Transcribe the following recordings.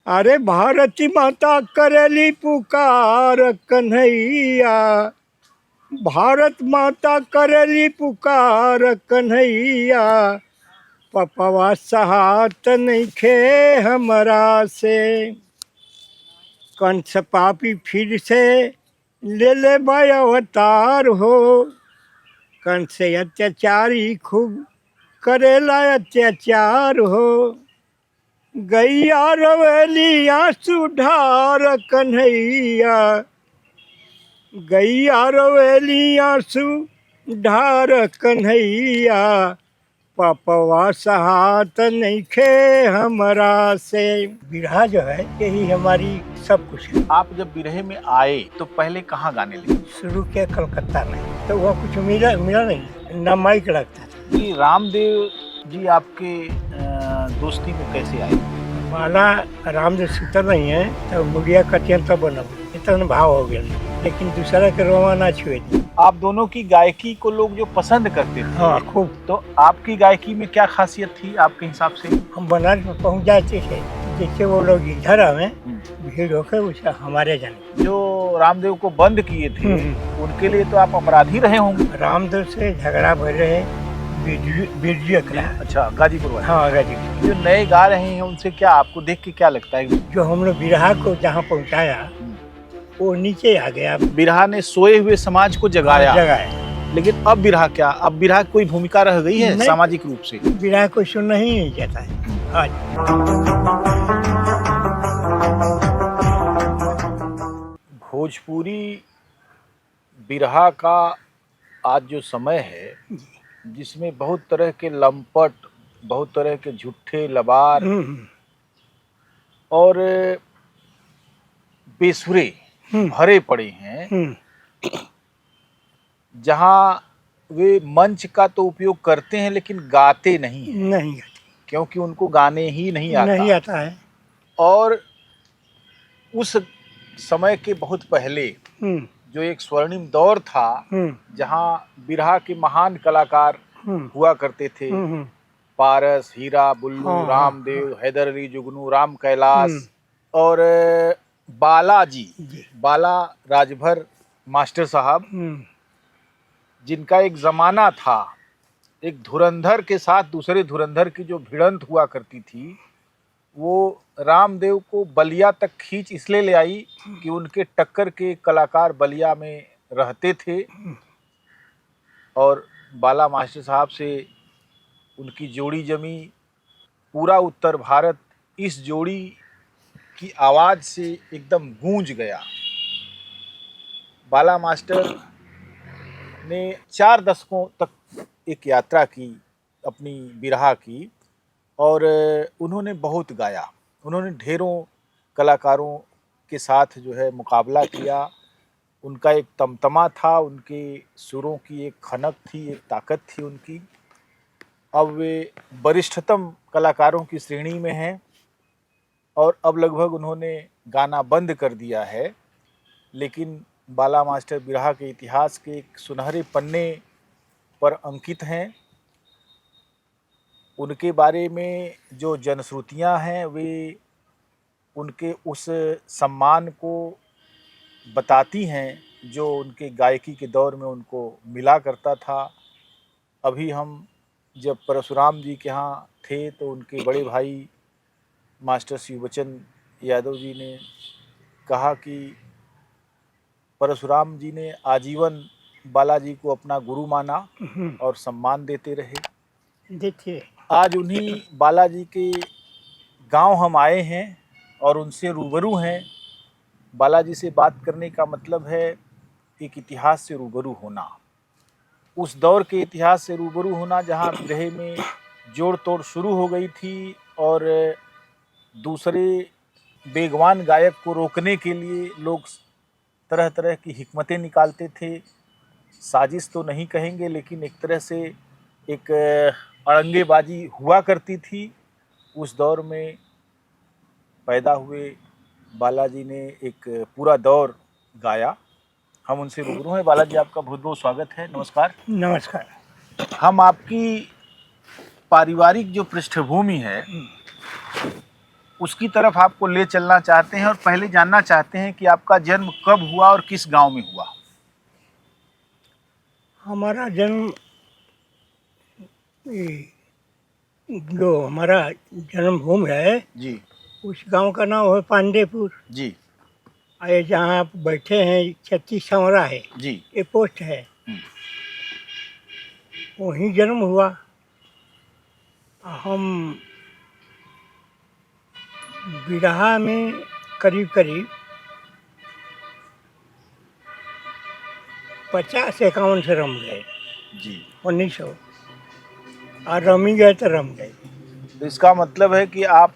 अरे भारती माता करेली पुकार कन्हैया, भारत माता करेली पुकार कन्हैया, पपवा सहात नइखे हमरा से। कंस पापी फिर से ले ले अवतार हो, कंस अत्याचारी खूब करेला अत्याचार हो। गैया रवेली आंसू ढार कन्हैया, गैया रवेली आंसू ढार कन्हैया, पपवा सहात नइखे हमरा से। बिरहा जो है यही हमारी सब कुछ है। आप जब बिरहे में आए तो पहले कहाँ गाने लगे? शुरू किया कलकत्ता में, तो वह कुछ मिला नहीं, ना माइक लगता था। कि रामदेव जी आपके दोस्ती में कैसे आए? माला रामदेव सुतर नहीं है तो मुड़िया कटियन तो बनब इतना भाव हो गया, लेकिन दूसरा के रोमा ना छुए थी। आप दोनों की गायकी को लोग जो पसंद करते थे, हाँ खूब। तो आपकी गायकी में क्या खासियत थी आपके हिसाब से? हम बनारस में पहुंच जाते थे, जैसे वो लोग इधर आवे भीड़ होकर उसे हमारे जाने। जो रामदेव को बंद किए थे उनके लिए तो आप अपराधी रहे होंगे। रामदेव से झगड़ा भर रहे बिरजू का। अच्छा, गाजीपुर वाले। हाँ गाजीपुर। जो नए गा रहे हैं उनसे क्या आपको देख के क्या लगता है? जो हम लोग बिरहा को जहाँ पहुँचाया वो नीचे आ गया। बिरहा ने सोए हुए समाज को जगाया। लेकिन अब बिरहा क्या, अब बिरहा कोई भूमिका रह गई है सामाजिक रूप से? बिरहा को सुनना ही नहीं चाहता है आज। भोजपुरी बिरहा का आज जो समय है, जिसमें बहुत तरह के लंपट, बहुत तरह के झूठे लबार और बेसुरे भरे पड़े हैं, जहाँ वे मंच का तो उपयोग करते हैं लेकिन गाते नहीं हैं, क्योंकि उनको गाने ही नहीं आता है। और उस समय के बहुत पहले जो एक स्वर्णिम दौर था, जहाँ बिरहा के महान कलाकार हुआ करते थे, पारस, हीरा, बुल्लू, रामदेव, हैदर अली जुगनू, राम कैलाश और बाला राजभर मास्टर साहब, जिनका एक जमाना था। एक धुरंधर के साथ दूसरे धुरंधर की जो भिड़ंत हुआ करती थी, वो रामदेव को बलिया तक खींच इसलिए ले आई कि उनके टक्कर के कलाकार बलिया में रहते थे और बाला मास्टर साहब से उनकी जोड़ी जमी। पूरा उत्तर भारत इस जोड़ी की आवाज़ से एकदम गूंज गया। बाला मास्टर ने 4 दशकों तक एक यात्रा की अपनी बिरहा की और उन्होंने बहुत गाया। उन्होंने ढेरों कलाकारों के साथ जो है मुकाबला किया। उनका एक तमतमा था, उनके सुरों की एक खनक थी, एक ताकत थी उनकी। अब वे वरिष्ठतम कलाकारों की श्रेणी में हैं और अब लगभग उन्होंने गाना बंद कर दिया है, लेकिन बाला मास्टर बिरहा के इतिहास के एक सुनहरे पन्ने पर अंकित हैं। उनके बारे में जो जनश्रुतियाँ हैं वे उनके उस सम्मान को बताती हैं जो उनके गायकी के दौर में उनको मिला करता था। अभी हम जब परशुराम जी के यहाँ थे तो उनके बड़े भाई मास्टर शिवबचन यादव जी ने कहा कि परशुराम जी ने आजीवन बालाजी को अपना गुरु माना और सम्मान देते रहे। देखिए, आज उन्हीं बालाजी के गांव हम आए हैं और उनसे रूबरू हैं। बालाजी से बात करने का मतलब है एक इतिहास से रूबरू होना, उस दौर के इतिहास से रूबरू होना जहां बिरहे में जोड़ तोड़ शुरू हो गई थी और दूसरे बेगवान गायक को रोकने के लिए लोग तरह तरह की हिकमतें निकालते थे। साजिश तो नहीं कहेंगे, लेकिन एक तरह से एक अड़ंगेबाजी हुआ करती थी। उस दौर में पैदा हुए बालाजी ने एक पूरा दौर गाया। हम उनसे रूबरू हैं। बालाजी, आपका बहुत बहुत स्वागत है। नमस्कार। नमस्कार। हम आपकी पारिवारिक जो पृष्ठभूमि है उसकी तरफ आपको ले चलना चाहते हैं और पहले जानना चाहते हैं कि आपका जन्म कब हुआ और किस गांव में हुआ। हमारा जन्म ये जो हमारा जन्मभूमि है जी उस गांव का नाम है पांडेपुर। जी ये जहाँ आप बैठे हैं 36 संवरा है, जी। ये पोस्ट है, हम्म, वहीं जन्म हुआ। हम बिरहा में करीब करीब 50-51 से रम गए, जी। 1900, और रमी गए तो रम गए। तो इसका मतलब है कि आप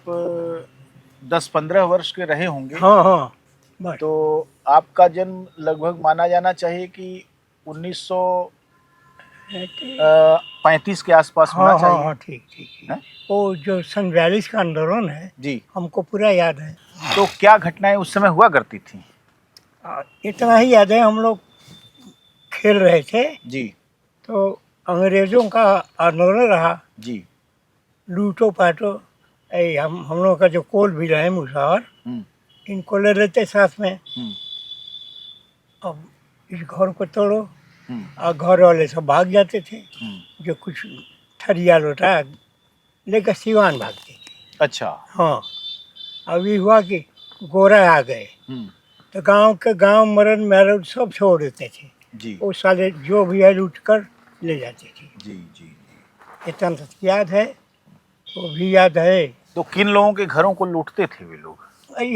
10-15 वर्ष के रहे होंगे। हाँ हाँ, बस। तो आपका जन्म लगभग माना जाना चाहिए कि 1935 के आसपास होना हाँ हाँ चाहिए। हाँ, ठीक ठीक ठीक। हैं? वो जो सन 42 का आंदोलन है, जी। हमको पूरा याद है। तो क्या घटनाएं उस समय हुआ करती थी? इतना ही याद है, हम लोग खेल रहे थे जी तो अंग्रेजों का आंदोलन रहा, जी। लूटो पाटो। हम लोग का जो कोल भी रहे मुसावर, हम्म इनको ले लेते साथ में। हम्म अब इस घर को तोड़ो, हम्म और घर वाले सब भाग जाते थे। हम्म। जो कुछ थरिया लोटा लेकर सिवान भागते थे। अच्छा। हाँ, अभी हुआ कि गोरा आ गए हम्म। तो गांव के गांव मरद मैरद सब छोड़ देते थे। जी वो साले जो भी है लूट कर ले जाते थे। जी जी। इतना तक याद है, वो भी याद है। तो किन लोगों के घरों को लूटते थे वे लोग?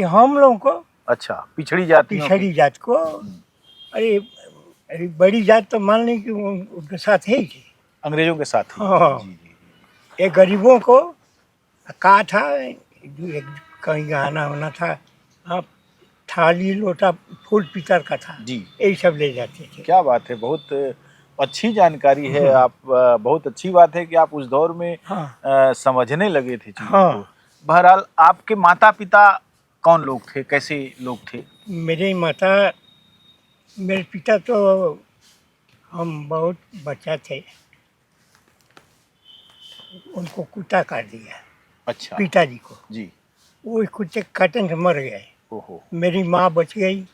हम लोगों को, अच्छा, पिछड़ी जातियों के? पिछड़ी जात को। अरे अरे बड़ी जात तो मान ली कि उनके साथ है ही थी। अंग्रेजों के साथ ही? हाँ। जी जी ये गरीबों को कहा था, एक कहीं गहना होना था, हाँ, थाली लोटा फूल पीतल का था, जी। यही सब ले जाते थे। क्या बात है, बहुत अच्छी जानकारी है। आप बहुत अच्छी बात है कि आप उस दौर में हाँ समझने लगे थे चीज़ों हाँ। को। बहरहाल आपके माता पिता कौन लोग थे, कैसे लोग थे? मेरे पिता तो, हम बहुत बच्चा थे, उनको कुत्ता काट दिया। अच्छा। पिताजी को। जी। वो कुत्ते काटने से मर गए। ओहो। मेरी माँ बच गई।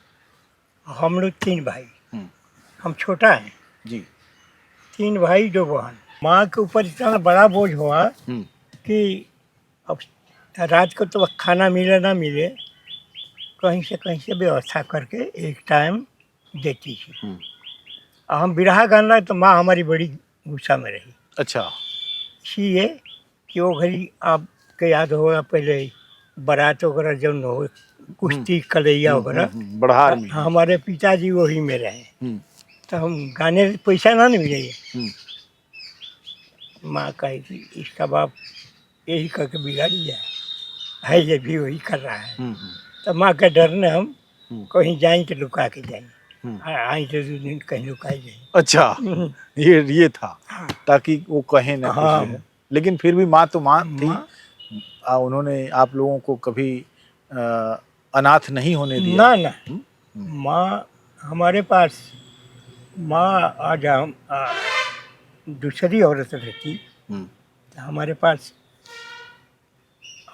हम लोग 3 भाई, हम्म, हम छोटा है, जी। 3 भाई 2 बहन। माँ के ऊपर इतना बड़ा बोझ हुआ हम्म कि अब रात को तो खाना मिले ना मिले, कहीं से व्यवस्था करके एक टाइम देती थी। हम्म। और हम बिरहा गाना तो माँ हमारी बड़ी गुस्सा में रही। अच्छा। इसलिए कि वो घड़ी आपके याद होगा, पहले बारात वगैरह जब हो, कुश्ती कलैया वगैरह, बढ़ार में। हमारे पिताजी वही में रहे। हम्म तो हम गाने पैसा ना मिले। हम्म। माँ कही कि इसका बाप यही करके बिगाड़ दिया है, ये भी वही कर रहा है। हम्म तो माँ के डर ने हम हम्म। कहीं जाएं तो लुका के जाएं, हम्म। आई तो 2 दिन कहीं लुकाई जाएं। अच्छा, ये था ताकि वो कहे ना हाँ। कुछ है। लेकिन फिर भी माँ तो माँ थी। माँ उन्होंने आप लोगों को कभी अनाथ नहीं होने दिया। ना ना, हम्म। माँ हमारे पास, माँ आज हम दूसरी औरत रहती तो हमारे पास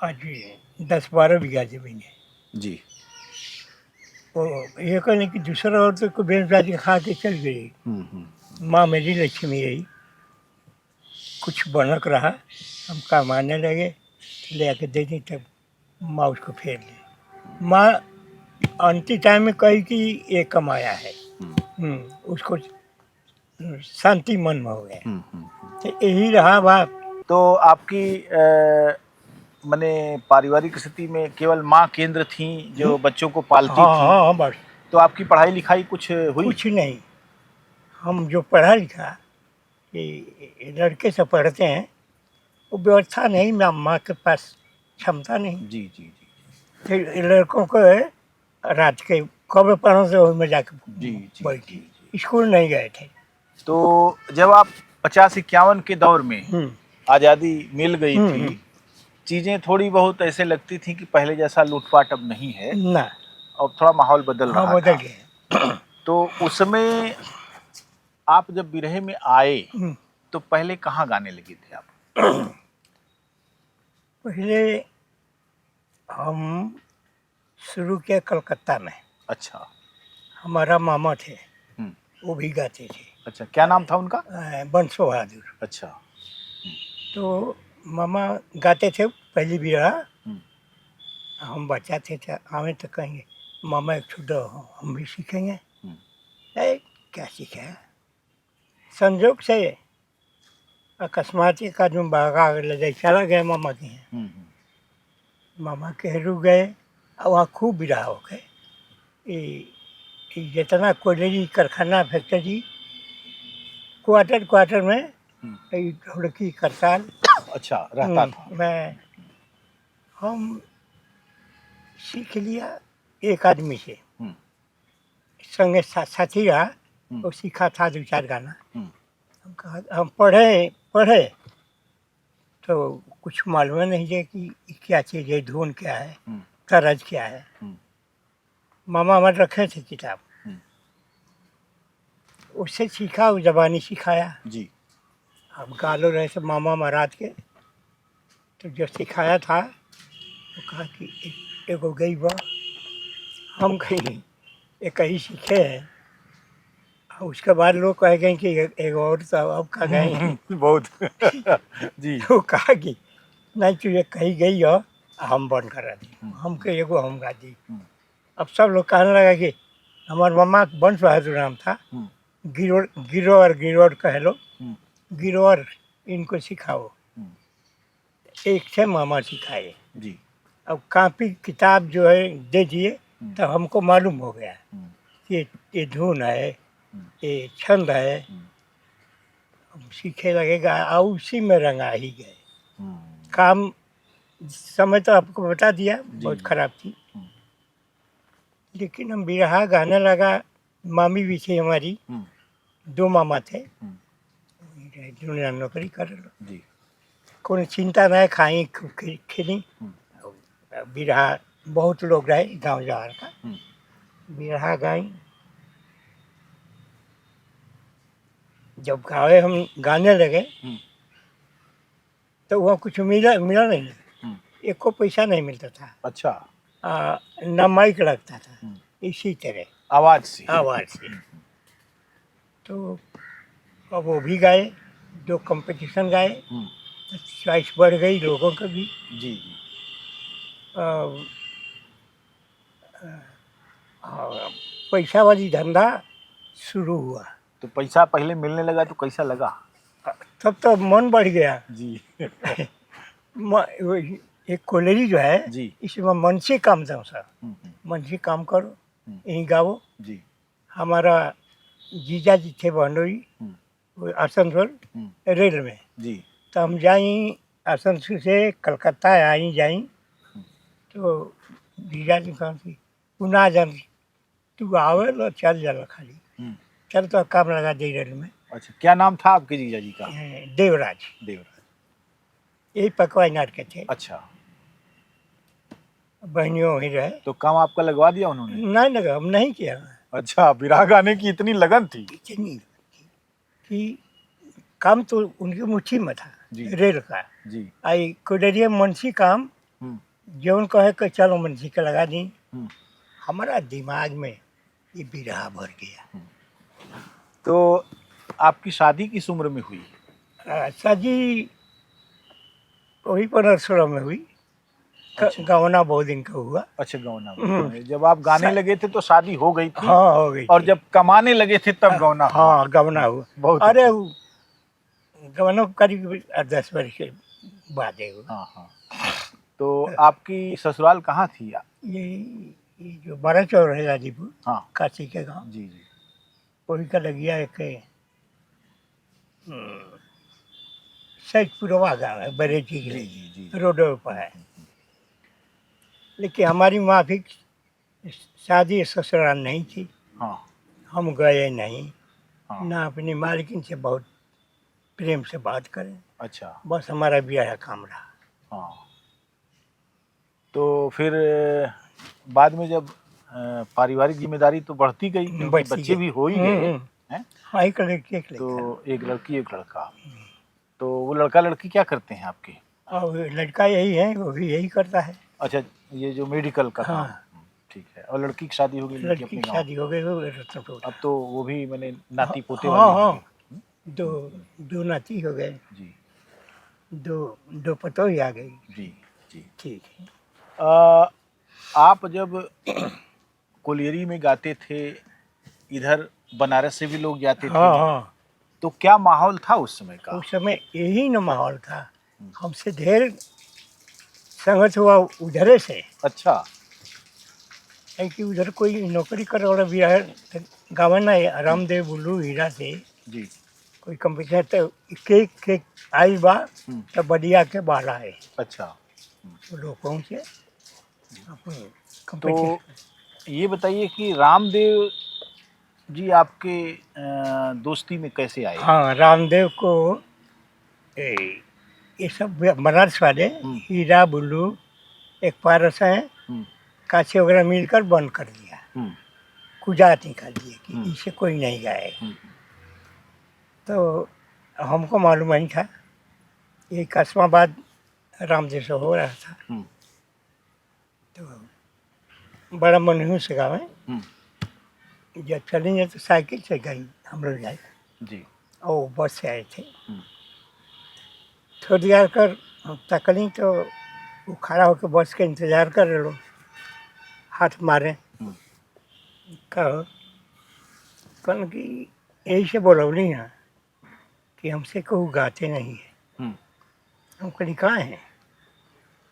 आज 10-12 बीघा जमीन है। जी। तो ये कहने कि दूसरा औरत को बेनजादी खा के चल गई। माँ मेरी लक्ष्मी रही, कुछ बनक रहा, हम कमाने लगे, ले आके दे दी, तब माँ उसको फेर ली। माँ अंतिम टाइम में कही कि ये कमाया है। उसको शांति मन में हो गया। तो यही रहा बात। तो आपकी माने पारिवारिक स्थिति में केवल माँ केंद्र थी जो बच्चों को पालती हाँ थी? हाँ बस। तो आपकी पढ़ाई लिखाई कुछ हुई? कुछ नहीं, हम जो पढ़ा लिखा कि लड़के से पढ़ते हैं, वो व्यवस्था नहीं, माँ के पास क्षमता नहीं। जी जी जी। फिर लड़कों को रात के कब पढ़ो से वही में जाके जी बैठी, स्कूल नहीं गए थे। तो जब आप 50-51 के दौर में आज़ादी मिल गई थी, चीज़ें थोड़ी बहुत ऐसे लगती थी कि पहले जैसा लूटपाट अब नहीं है ना, और थोड़ा माहौल बदल हाँ रहा बदल था। गया। तो उसमें आप जब बिरहे में आए तो पहले कहाँ गाने लगे थे आप? पहले हम शुरू किया कलकत्ता में। अच्छा। हमारा मामा थे, हम्म, वो भी गाते थे, अच्छा, क्या नाम था उनका? बंसो बहादुर। अच्छा। तो मामा गाते थे पहली बिरहा। हम्म, हम बच्चा थे तो हमें तो कहेंगे मामा एक छुट्टा हम भी सीखेंगे। हम्म, क्या सीखे हैं? संजोग से अकस्मात एक आदमी भागा ले जाए, चला गया मामा के यहाँ। हम्म, मामा के रुक गए और वहाँ खूब बिरहा हो गए। ये जितना कोयलेरी कारखाना फैक्ट्री क्वार्टर क्वार्टर में हम्म, ये ढोलकी करताल। अच्छा, रहता था। मैं हम सीख लिया एक आदमी से, हम्म, संगे साथी रहा, हम्म, वो सीखा था 2-4 गाना। हम्म, हम कहा हम पढ़े पढ़े तो कुछ मालूम नहीं है कि ये क्या चीज़ है, धुन क्या है, हम्म, तरज क्या है। हम्म, मामा हमारे रखे थे किताब, हम्म, उससे सीखा, वो जबानी सिखाया। जी। अब गालो रहे थे मामा महाराज के, तो जो सिखाया था वो कहा कि एगो गई बा, हम कहीं एक ही सीखे हैं। और उसके बाद लोग कह गए कि एक और तो अब कह गए। बहुत। जी। वो कहा कि नहीं तू ये कहीं गई हो, हम बंद करा दी, हम के एगो हम गा दी। हम्म, अब सब लोग कहने लगा कि हमारे मामा का वंश बहादुर नाम था, हम्म, गिरोर गिरोर गिरोर कह लो, हम्म, गिरोर इनको सिखाओ। हम्म, एक से मामा सिखाए। जी। अब कापी किताब जो है दे दिए, तो हमको मालूम हो गया हम्म, कि ये धुन है, हम्म, ये छंद है। हम्म, अब सीखे लगेगा और उसी में रंगा ही गए। हम्म, काम समय तो आपको बता दिया, जी, बहुत जी। खराब थी। हम्म, लेकिन हम बिरहा गाने लगा। मामी भी थी हमारी, हम्म, 2 मामा थे, हम्म, दुनिया नौकरी कर लो, जी। कोई चिंता नहीं, खाई खिली। हम्म, बिरहा बहुत लोग रहे गांव जवार का, हम्म, बिरहा गाई। जब गावे हम गाने लगे हम्म, तो वहाँ कुछ मिला मिला नहीं, हम्म, एक को पैसा नहीं मिलता था। अच्छा। न माइक लगता था, हम्म, इसी तरह आवाज से। आवाज़ से। तो अब वो भी गाए, 2 कंपटीशन गाए, हम्म, तो चॉइस बढ़ गई लोगों का भी। जी, जी। अ, पैसा वाली धंधा शुरू हुआ। तो पैसा पहले मिलने लगा तो कैसा लगा? तब तो मन बढ़ गया। जी। एक कोलेरी जो है, जी। इसमें मन से काम था सर, हम्म, मन से काम करो, हम्म, यहीं गाओ। जी। हमारा जीजा जी थे बहनोई, हम्म, वो आसनसोल हम्म, रेल में। जी। तो हम जाई आसनसोल से कलकत्ता आई जाई, तो जीजा जी कहती तू ना जान, तू आवे लो चल जाला खाली, हम्म, चल तो काम लगा दे रेल में। अच्छा, क्या नाम था आपके जीजा जी का? देवराज, देवराज। यही पकवाई नाट के थे, अच्छा, बहनियों ही रहे। तो काम आपका लगवा दिया उन्होंने? नहीं लगा, हम नहीं किया। अच्छा, बिरहा गाने की इतनी लगन थी। इतनी कि काम तो उनकी मुट्ठी में था, जी। रेल का। जी। आई कोडरिया मुंशी काम, हम्म, जौन कहे कि चलो मुंशी के लगा दी। हम्म, हमारा दिमाग में ये बिरहा भर गया। तो आपकी शादी किस उम्र में हुई? शादी वही 15-16 में हुई। अच्छा। गवना बहुत दिन का हुआ। अच्छा, गौना हुआ। जब आप गाने लगे थे तो शादी हो गई थी? हाँ हो गई और थी। जब कमाने लगे थे तब गौना हुआ? हाँ गवना हुआ। बहुत अरे अच्छा। वो गवना करीब 10 वर्ष के बाद है हुआ। हाँ, हाँ। तो आपकी ससुराल कहाँ थी? ये जो बड़ा चौर है गाजीपुर, हाँ, काशी के गांव, जी, जी। वही का लगिया एक सैदपुरवा गाँव है, बरेजी के जी, लगी, जी, जी। रोड पर है। लेकिन हमारी माँ भी शादी ससुराल नहीं थी, हाँ, हम गए नहीं, हाँ। ना अपनी मालकिन से बहुत प्रेम से बात करें, अच्छा। बस हमारा ब्याह काम रहा। हाँ। तो फिर बाद में जब पारिवारिक जिम्मेदारी तो बढ़ती गई क्योंकि बढ़ती बच्चे गई। भी हो ही गए हम्म, हैं। हाँ एक लड़की एक लड़का। तो एक लड़की एक लड़का। तो वो लड़का लड़की क्या करते हैं आपके? और लड़का यही है, वो भी यही करता है। अच्छा, ये जो मेडिकल का हाँ। काम। ठीक है। और लड़की की शादी हो गई उनकी लड़की अपने की गाँव? शादी हो गई हो रतनपुर। अब तो वो भी मैंने नाती पोते हाँ, वाली हाँ। होंगी। दो दो नाती हो गए, जी दो दो पतोही आ गई। जी जी। ठीक है। आप जब कोलियरी में गाते थे, इधर बनारस से भी लोग जाते थे, हाँ, हाँ। तो क्या माहौल था उस समय का? उस समय यही न माहौल था। हमसे ढेर संगत हुआ उधरे से, अच्छा। है कि उधर कोई नौकरी करे वाला भी है गावन है रामदेव बुल्लू हीरा से जी। कोई कंपटीशन तो के आई बा हम्म, तो बढ़िया के बाला है अच्छा। वो लोग पहुँचे अपन तो कंपटीशन। ये बताइए कि रामदेव जी आपके दोस्ती में कैसे आए? हाँ, रामदेव को ए, ये सब बनारस वाले हीरा बुल्लू एक पारस है हम्म, काछे वगैरह मिलकर बंद कर दिया, हम्म, कुजात निकाल दिए कि इसे कोई नहीं गाएगा। हम्म, तो हमको मालूम नहीं था, ये कस्माबाद रामदेव से हो रहा था। हम्म, तो बड़ा मनहूस गाँव है, हम्म, जब चलेंगे तो साइकिल से गई हम लोग जाए जी। और बस से आए थे। हम्म, थोड़ी देर कर हम तकली तो वो खड़ा होकर बस के इंतज़ार कर रहे लोग, हाथ मारे हम्म, कहो कल कि यही से बोलौली हैं कि हमसे कहू गाते नहीं है। हम्म, हम कहीं कहाँ हैं,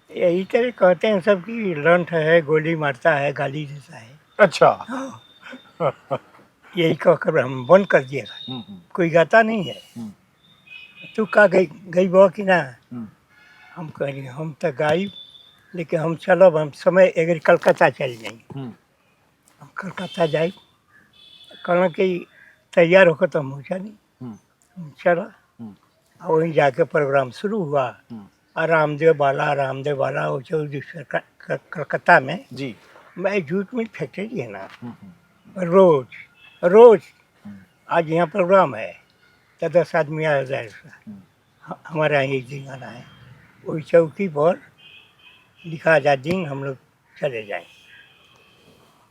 यही तरह कहते हैं सब कि लंठ है, गोली मारता है, गाली देता है। अच्छा। यही कहकर हम बंद कर दिया था, हम्म, कोई गाता नहीं है। हम्म, तू का गई बो कि ना? हम्म, हम कहेंगे हम तो गाई, लेकिन हम चलो हम समय अगर कलकत्ता चल जाएंगे। हम्म, हम कलकत्ता जाए कहना कि तैयार होकर तो हम पहुँचा नहीं। हम्म, हम चला हम्म, और वहीं जाके प्रोग्राम शुरू हुआ। हम्म, और रामदेव बाला वो जो कलकत्ता में जी। मैं जूट मिल फैक्ट्री है ना, हम्म, रोज रोज हम्म, आज यहाँ प्रोग्राम है तो 10 आदमी आ जाए। हम्म, हमारे यहाँ एक दिन आना है, वही चौकी पर लिखा जा दिन हम लोग चले जाएं।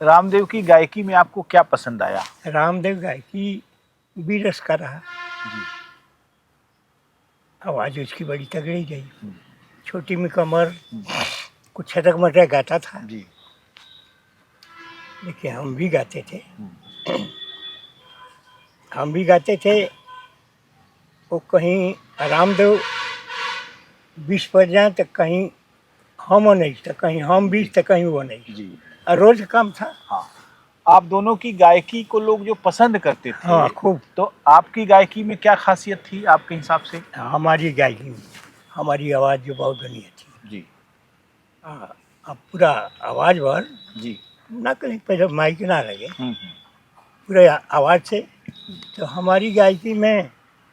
रामदेव की गायकी में आपको क्या पसंद आया? रामदेव गायकी बीरस का रहा, जी। आवाज़ उसकी बड़ी तगड़ी रही, हम्म, छोटी में कमर, हम्म, कुछ छटक मटक गाता था, जी। लेकिन हम भी गाते थे। हम्म, हम भी गाते थे। वो कहीं रामदेव 20 पर जाए तो कहीं हम नहीं, तो कहीं हम 20 तो कहीं वो नहीं, जी। और रोज कम था। हाँ। आप दोनों की गायकी को लोग जो पसंद करते थे, हाँ, खूब। तो आपकी गायकी में क्या खासियत थी आपके हिसाब से? हमारी गायकी में हमारी आवाज़ जो बहुत बढ़िया थी। जी अब पूरा आवाज़ भर जी। ना कहीं पहले माइक ना लगे, हम्म, पूरे आवाज़ से। तो हमारी गायकी में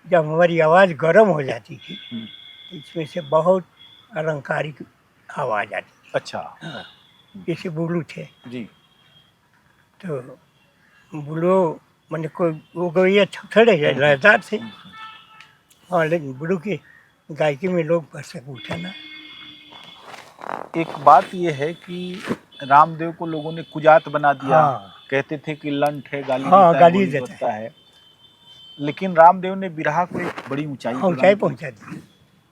जब हमारी आवाज़ गर्म हो जाती थी हम्म, तो इसमें से बहुत अलंकारिक आवाज़ आती थी। अच्छा। हाँ, जैसे बुलू थे जी। तो बुलू मैंने कोई वो गवैया थोड़े लयदार थे। हाँ, लेकिन बुलू की गायकी में लोग भरसक उठे ना। एक बात यह है कि रामदेव को लोगों ने कुजात बना दिया। हाँ, कहते थे कि लंठ है, गाली हाँ, देता है, गाली गोली देता देता है। लेकिन रामदेव ने बिरहा को एक बड़ी ऊंचाई हाँ, प्रदान ऊंचाई की। पहुंचा दी।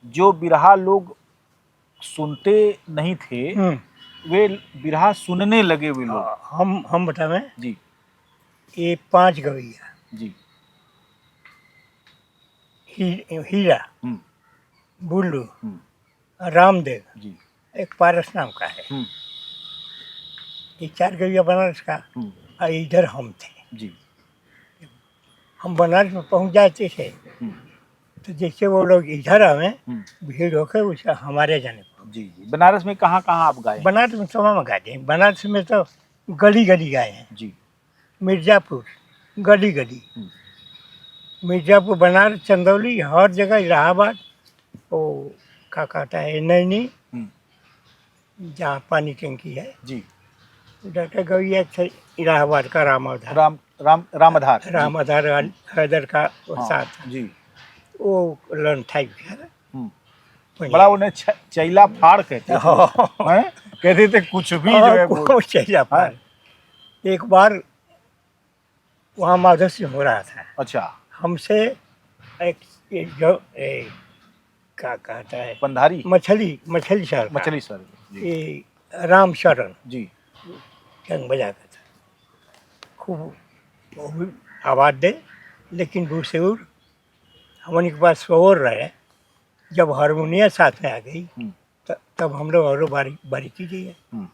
जो बिरहा लोग सुनते नहीं थे, वे बिरहा सुनने लगे वे लोग। हम बतावें, जी ये 5 गवैया जी। हीरा, हम्म, बुल्लू, हम्म, रामदेव, जी। एक पारस नाम का है, हम्म, ये 4 गवैया बनारस का। हम्म, और इधर हम थे। जी। हम बनारस में पहुंच जाते थे हम्म, तो जैसे वो लोग इधर आवे हम्म, भीड़ होकर उसे हमारे जाने को। जी जी। बनारस में कहाँ कहाँ आप गाए? बनारस में तमाम गाए हैं। बनारस में तो गली गली गाए हैं। जी। मिर्ज़ापुर गली गली, हम्म, मिर्ज़ापुर, बनारस, चंदौली, हर जगह, इलाहाबाद, वो क्या कहता है नैनी, हम्म, जहाँ पानी टंकी है जी। उधर का गवैया थे। इलाहाबाद का रामाधार, रामाधार जी। रामाधार हैदर का वो हाँ साथ जी। वो लन था। हम्म, बड़ा उन्हें चैला फाड़ कहते थे। हैं? कहते थे कुछ भी जो है बोल। चेहरा पार। एक बार वहाँ माधव सिंह हो रहा था, अच्छा, हमसे एक क्या कहता है, पंधारी, मछली शहर का, मछली सर जी, ये राम शरण जी, जंग बजाता था खूब, वो भी आवाज़ दे, लेकिन दूसरे हमन के पास शोर रहे। जब हारमोनिया साथ में आ गई तब हम लोग और बारीकी की है।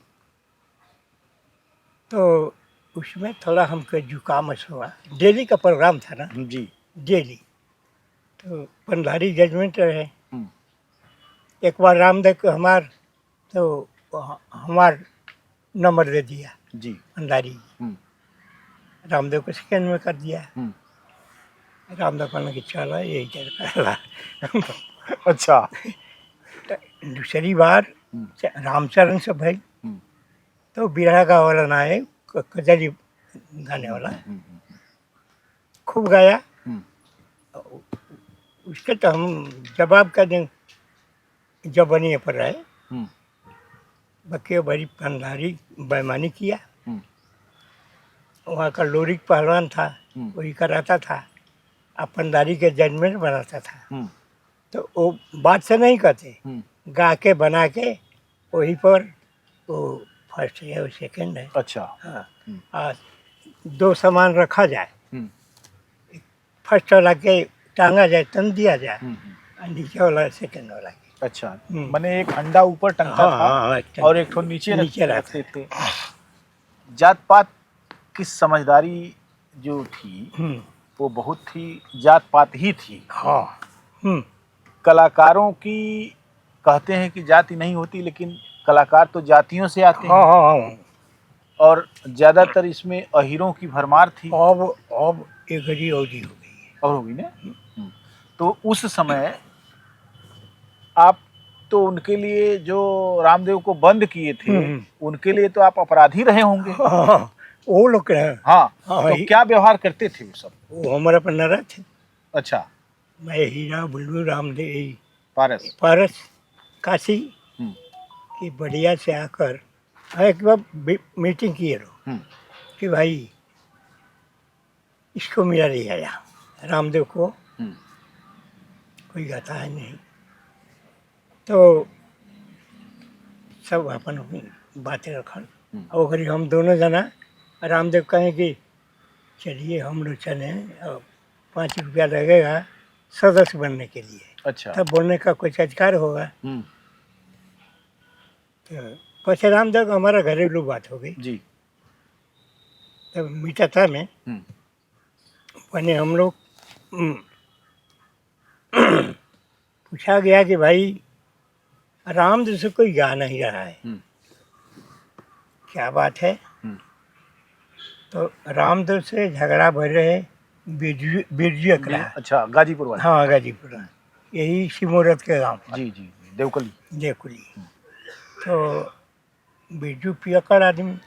तो उसमें थोड़ा हमको जुकाम हुआ। डेली का प्रोग्राम था ना जी, डेली, तो पंधारी जजमेंट रहे। एक बार रामदेव को तो हमार नंबर दे दिया जी, पंधारी, रामदेव को सेकेंड में कर दिया। रामदेव कहने की चलो यही चल। अच्छा, दूसरी बार रामचरण से भाई तो बिरहा का वाला ना है, कजरी गाने वाला खूब गाया। उसके तो हम जवाब का दें जब बनिए पर रहे। बाकी बड़ी पंधारी बेईमानी किया। वहाँ का लोरिक पहलवान था, वही कराता था, अब पंधारी के जजमेंट बनाता था। तो वो बात से नहीं कहते, गा के बना के वही पर वो फर्स्ट है, वो सेकंड है। अच्छा, हाँ, दो सामान रखा जाए, फर्स्ट वाला के टांगा जाए, तन दिया जाए, और नीचे वाला सेकंड वाला के। अच्छा, मैंने एक अंडा ऊपर टंगता था और एक ठो नीचे रखते थे। जात पात की समझदारी जो थी वो बहुत ही जात पात ही थी। हाँ, कलाकारों की कहते हैं कि जाति नहीं होती, लेकिन कलाकार तो जातियों से आते हैं। हाँ। और ज्यादातर इसमें अहीरों की भरमार थी। अब एक घड़ी और जी हो गई है। और होगी ना। तो उस समय आप तो उनके लिए जो रामदेव को बंद किए थे, उनके लिए तो आप अपराधी रहे होंगे। हाँ, वो लोग हाँ, तो क्या व्यवहार करते थे वो सब? वो हमारा पन्नारा थे। अच्छा, मैं हीरा बुल्लू रामदेव पारस काशी की बढ़िया से आकर एक बार मीटिंग किए रहो कि भाई इसको मिला लिया जा, रामदेव को कोई गाता है नहीं। तो सब अपन बातें रखन और घरी हम दोनों जना रामदेव कहें कि चलिए हम लोग चलें, 5 रुपया लगेगा सदस्य बनने के लिए। अच्छा, तब बोलने का कुछ अधिकार होगा। तो पछे रामदेव का हमारा घरेलू बात हो गई जी। तब मिठाता में बने हम लोग पूछा गया कि भाई रामदेव से कोई गा नहीं रहा है, क्या बात है? तो रामदेव से झगड़ा भर रहे बिरजू अकरा। अच्छा, गाजीपुर वाला। हाँ, गाजीपुर, यही सिमोरत के गांव। जी जी, देवकुली। तो बिरजू पियकड़ आदमी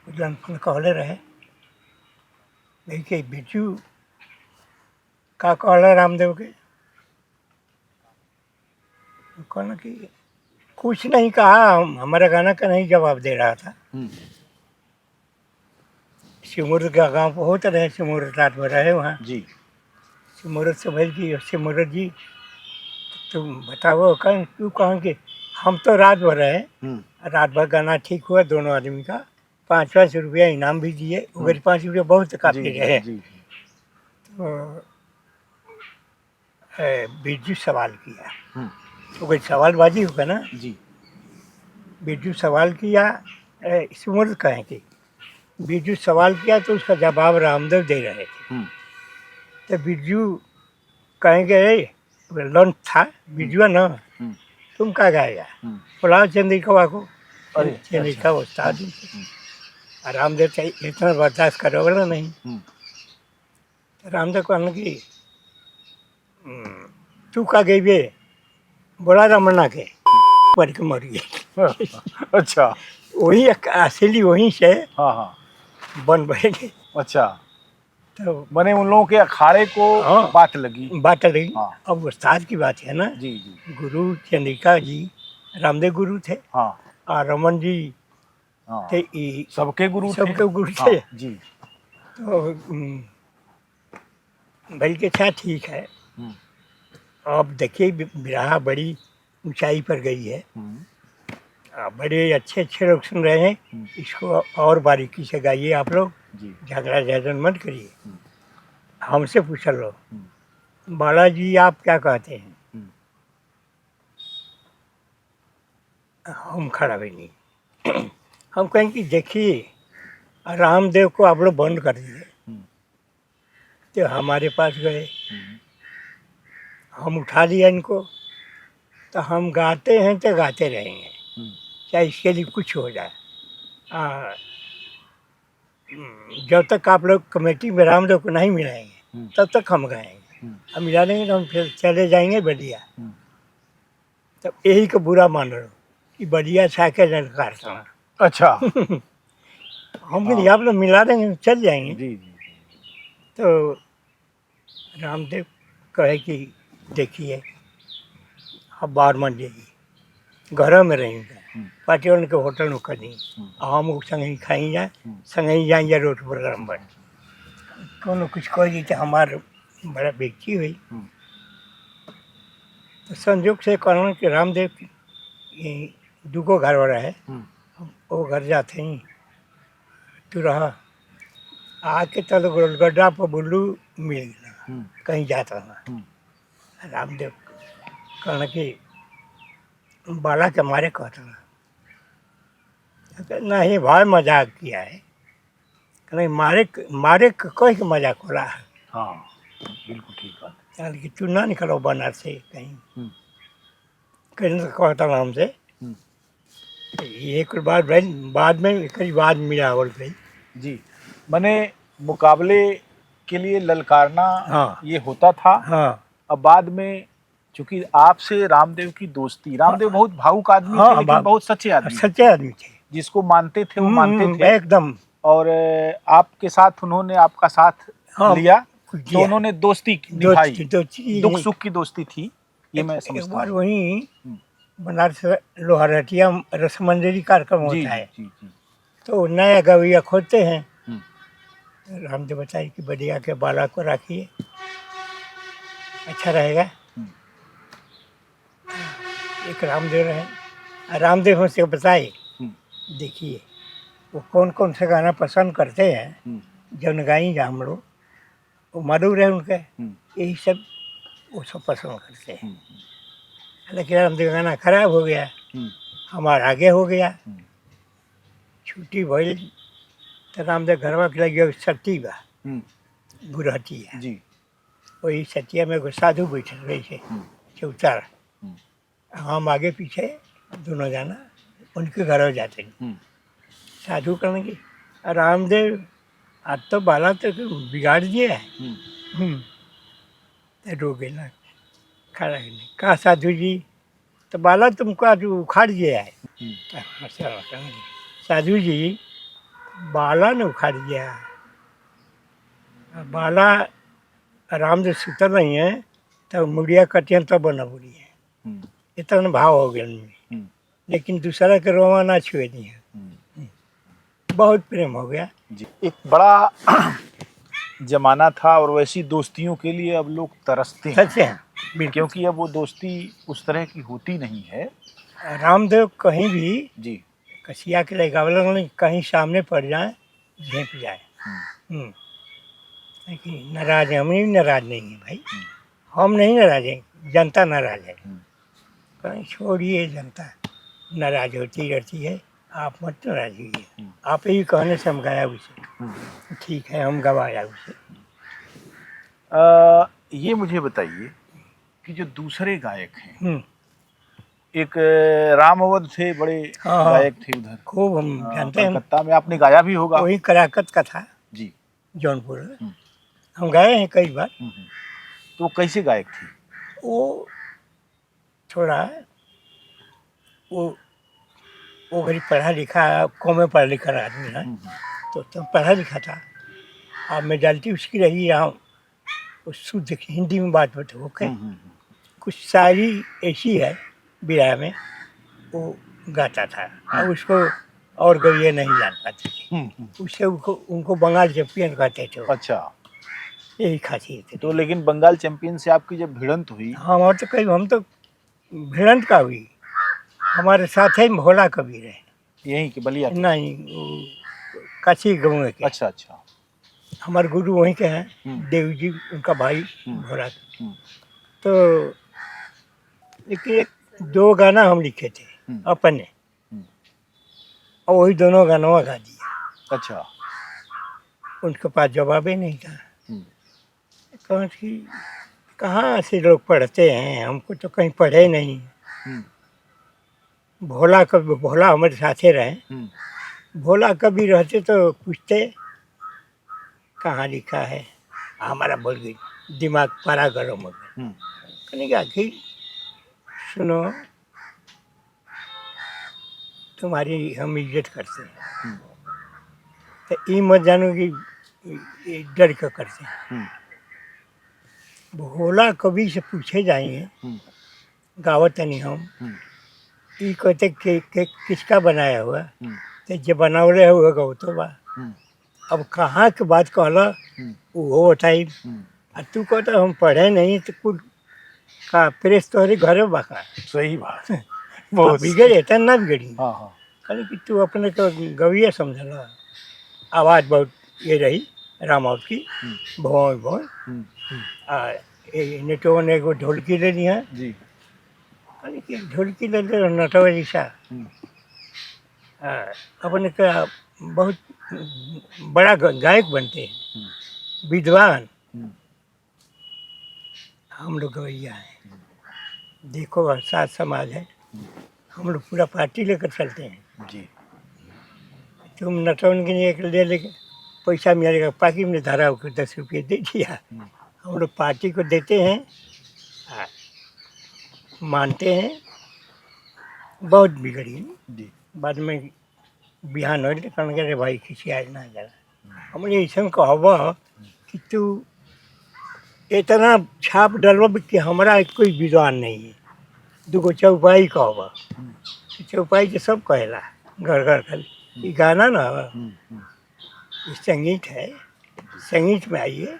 जनपन कहले रहे, देखिए बिरजू का कहला रामदेव के, कहना कि कुछ नहीं कहा, हमारा गाना का नहीं जवाब दे रहा था। सिमूरत का गांव बहुत रहे, सिमूरत रात भर रहे वहाँ जी। सिमूरत से भैल की सिमूरत जी तुम बताओ, कहें क्यों? कहें कि हम तो रात भर रहे, रात भर गाना ठीक हुआ दोनों आदमी का, 5-5 रुपया इनाम भी दिए। उधर 5 रुपया बहुत काफ़ी रहे। तो बिरजू सवाल किया, तो कोई सवालबाजी होगा ना जी। बिरजू सवाल किया, सिमूरत कहें कि बिरजू सवाल किया तो उसका जवाब रामदेव दे रहे थे। तो बिरजू कहेंगे लंच था बिरजुआ ना, तुम क्या गाएगा? बुलाओ चंद्रिका को। चंद्रिका उस्ताद रामदेव चाहिए, इतना बर्दाश्त करोगे नहीं। रामदेव कहने की तू का गई बे, बोला रमन्ना के पर के मर गए। अच्छा, वही असली वहीं से हाँ बन बैठे। अच्छा, तो बने उन लोगों के अखाड़े को बात लगी। अब उस्ताद की बात है ना। जी जी। गुरु चंद्रिका जी रामदेव गुरु थे हाँ और रमन जी हाँ, थे, सबके गुरु थे। सबके गुरु हाँ, थे। जी। तो भाई के अच्छा ठीक है। हम्म, अब देखिए बिरहा बड़ी ऊंचाई पर गई है। बड़े अच्छे अच्छे लोग सुन रहे हैं, इसको और बारीकी से गाइए आप लोग, जी। झगड़ा झगड़ मत करिए, हम्म, हमसे पूछ लो। हम्म, बालाजी आप क्या कहते हैं? हम्म, हम खड़ा भी नहीं। हम कहें कि देखिए रामदेव को आप लोग बंद कर दिए, हम्म, तो हमारे पास गए, हम्म, हम उठा लिया इनको, तो हम गाते हैं तो गाते रहेंगे, हम्म, चाहे इसके लिए कुछ हो जाए। जब तक आप लोग कमेटी में रामदेव को नहीं मिलाएंगे तब तक हम गाएंगे। हम मिला लेंगे तो हम फिर चले जाएंगे बलिया। तब यही को बुरा मान लो कि बलिया छाके ललकारता। अच्छा। हम भी आप लोग मिला देंगे चल जाएंगे। जी जी। तो रामदेव कहे कि देखिए अब बाहर मत जाइए, घर में रहेंगे, पार्टियों के होटल में कहीं हम संग ही खाई जाए, संग ही जाएंगे रोड पर रामबन। कोनो कुछ कह दी तो हमार बड़ा बेइज्जती हुई। तो संजोग से कहना कि रामदेव ये दूगो घर वाला है, वो घर जाते ही तू रहा आके तल गोलगड्ढा पर बुल्लू मिल गया, कहीं जाता ना। रामदेव कहना कि बाला के मारे कहता ना, नहीं भाई मजाक किया है, कहना मारे मारे कह के मजाक हो रहा है। हाँ बिल्कुल ठीक बात। कहना कि तू ना निकलो बनारस से कहीं, कहीं तो कहता ना हमसे। एक बाद में कई बात मिला बोल गई। जी, मैंने मुकाबले के लिए ललकारना हाँ ये होता था। हाँ अब बाद में चूंकि आपसे रामदेव की दोस्ती, रामदेव बहुत भावुक आदमी थे, लेकिन बहुत सच्चे आदमी, सच्चे आदमी थे, जिसको मानते थे वो मानते थे एकदम। और आपके साथ उन्होंने आपका साथ लिया, तो उन्होंने दोस्ती निभाई, दुख सुख की दोस्ती थी, ये मैं समझता हूँ। एक बार वहीं बनारस लोहारटिया रसमंजरी कार्यक्रम होता है, तो नया गवैया खोजते हैं। रामदेव बताए कि बढ़िया के बाला को रखिए, अच्छा रहेगा। एक रामदेव रहे, रामदेव हमसे बताए देखिए वो कौन कौन सा गाना पसंद करते हैं, जौन गाई जा हम लोग वो मधुर है उनके, यही सब वो सब पसंद करते हैं। लेकिन रामदेव गाना खराब हो गया, हमारा आगे हो गया, छुट्टी भइल तो रामदेव घरवा के लगे सती बा गुरहटिया जी। वही सतिया में एगो साधु बैठल रही है चौतार, हम आगे पीछे दोनों जाना उनके घर जाते हैं। साधु कहने की रामदेव आज तो बाला तो बिगाड़ दिया है। तो रो गए ना, खड़ा नहीं कहा साधु जी तो बाला तुमको आज उखाड़ दिया है। साधु जी बाला ने उखाड़ दिया, बाला रामदेव सुतर नहीं है तो मुड़िया कटियन तो बना बुरी है, इतना भाव हो गया उनमें, लेकिन दूसरा के रोवा ना छुए नहीं है, बहुत प्रेम हो गया जी। एक बड़ा जमाना था और वैसी दोस्तियों के लिए अब लोग तरसते हैं, सच है, क्योंकि अब वो दोस्ती उस तरह की होती नहीं है। रामदेव कहीं भी जी कसिया के लगावल कहीं सामने पड़ जाए झेप जाए, लेकिन नाराज है, हम भी नाराज नहीं है भाई, हम नहीं नाराज हैं, जनता नाराज है। कहीं छोड़िए, जनता नाराज होती रहती है, आप मत नाराज होइए, आप ही कहने से हम गाया उसे, ठीक है हम गवाया उसे। ये मुझे बताइए कि जो दूसरे गायक हैं, एक राम अवध थे, बड़े गायक थे उधर, खूब हम जानते हैं, कलकत्ता में आपने गाया भी होगा। वही कराकत का था जी, जौनपुर, हम गाए हैं कई बार। तो कैसे गायक थे वो? थोड़ा वो गरीब पढ़ा लिखा, कौम में पढ़ा लिखा आदमी है, तो पढ़ा लिखा था। अब मेजॉरिटी उसकी रही यहाँ, वो शुद्ध हिंदी में बात होते हो, कुछ शायरी ऐसी है बिरहा में वो गाता था और उसको और गविए नहीं जान पाते थे। उससे उनको बंगाल चैंपियन कहते थे वो। अच्छा, यही खासियत तो थी। लेकिन बंगाल चैंपियन से आपकी जब भिड़ंत हुई, हम तो भिड़ंत का हुई, हमारे साथ ही भोला कबीर है। यहीं के बलिया के? नहीं, वो काशी गाँव के। अच्छा अच्छा। हमारे गुरु वहीं के हैं, हम्म। देव जी उनका भाई भोला। हम्म। तो लेकिन एक दो गाना हम लिखे थे अपने, हम्म। और वही दोनों गानों गा दिया। अच्छा। उनके पास जवाब ही नहीं था। हम्म। कौन सी कहाँ से लोग पढ़ते हैं, हमको तो कहीं पढ़े नहीं। हम्म। भोला हमारे साथे रहे। हम्म। भोला कभी रहते तो पूछते कहाँ लिखा है, हमारा बोल गई दिमाग पारा गर्म हो गया। हम्म। कहने कि आखिर सुनो, तुम्हारी हम इज्जत करते हैं, तो ये मत जानो कि ये डर के करते हैं। हम्म। भोला कभी से पूछे जाएंगे, हम्म। गावत नहीं हम, हम्म। ये कहते कि किसका बनाया हुआ, हम्म। तो जो बनावले हुआ गौ तो बा। हम्म। अब कहाँ के बात कहला हम्म। वो बताई। हम्म। और तू कहता हम पढ़े नहीं, तो कुल का प्रेस तोहरे घरे बाका। सही बात है। बहुत बिगड़ इतना ना बिगड़ी। हाँ हाँ। कहले कि तू अपने को गविया समझला। आवाज़ बहुत ये रही रामावत की, भों भों। हम्म। नेटो ने एगो ढोलकी ले ली है। जी। कहले कि ढोलकी ले ले नटवा जैसा। हम्म। अपने का बहुत बड़ा गायक बनते हैं, विद्वान। हम्म। हम लोग गवैया हैं, देखो साथ समाज है, हम लोग पूरा पार्टी लेकर चलते हैं। जी। तुम नटवन के लिए एक ले लेके पैसा मिलेगा, पाकि में धरा होकर 10 रुपये दे दिया। हम लोग पार्टी को देते हैं, मानते हैं। बहुत बिगड़ी जी। बाद में बिहान हो कहने के रे भाई किसी आज ना जरा हमने ऐसा कहब कि तू इतना छाप डलब कि हमारा कोई विद्वान नहीं है। दूगो चौपाई कहब, चौपाई तो सब कहेला घर घर खाली, ये गाना ना ये संगीत है, संगीत में आइए।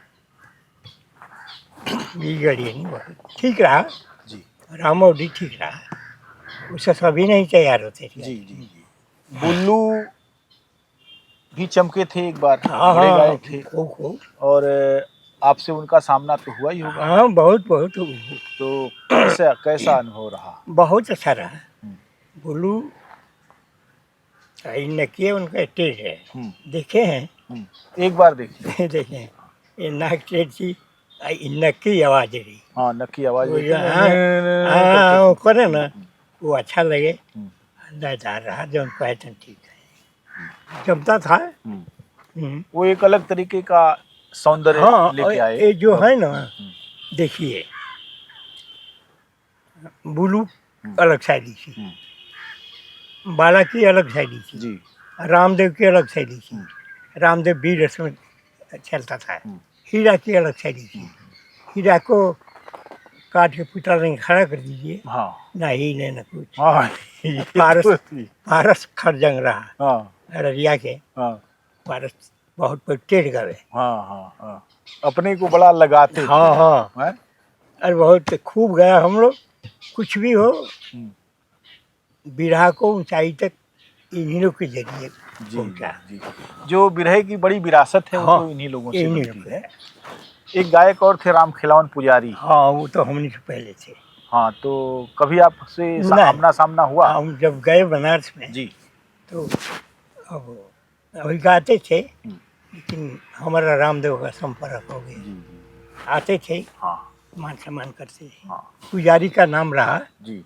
बिगड़िए नहीं, बहुत ठीक रहा। जी। रामौडी ठीक रहा, उससे सभी नहीं तैयार होते थे। जी जी जी। बुल्लू भी चमके थे एक बार, हाँ बड़े हाँ, गायक थे, खूब। और आपसे उनका सामना तो हुआ ही होगा। हाँ, बहुत बहुत तो कैसा कैसा अनुभव रहा? बहुत अच्छा रहा। बुल्लू नकिए उनका स्टेज है, देखे हैं? एक बार देखिए। देखे हैं, ये नाक स्टेज थी, नक्की आवाज रही। हाँ, नक्की आवाज वो देती जो है, हाँ वो करे ना, वो अच्छा लगे। हम्म। लयदार रहा, जो पैटर्न ठीक है, जमता था। वो एक अलग तरीके का सौंदर्य हाँ, लेके आए। ये जो है ना, देखिए बुलू अलग शैली थी, बाला की अलग शैली थी, जी। रामदेव की अलग शैली थी। रामदेव वीर रस्म चलता था। हीरा की अलग शैली थी। हीरा को काट के पुतला नहीं खड़ा कर दीजिए, हाँ ना ही ने न कुछ। हाँ, ये पारस तो थी। पारस खरजंग रहा हाँ अररिया के। हाँ पारस बहुत टेढ़ गए। हाँ हाँ हाँ, अपने को बड़ा लगाते थे। हाँ हाँ, हैं? अरे बहुत खूब गया हम लोग। कुछ भी हो, बिरहा को ऊंचाई तक इन्हीं लोग के जरिए जी पहुंचा। जी। जो बिरहे की बड़ी विरासत है, वो हाँ, तो इन्हीं लोगों से इन्हीं मिलती लोग है। एक गायक और थे, राम खिलावन पुजारी। हाँ, वो तो हमने से पहले थे। हाँ, तो कभी आपसे नहीं। आमना सामना हुआ? हम जब गए बनारस में जी। तो अब अभी गाते थे, लेकिन हमारा रामदेव का संपर्क हो गया। जी जी। आते थे, हाँ मान सम्मान करते थे। हाँ पुजारी का नाम रहा। जी।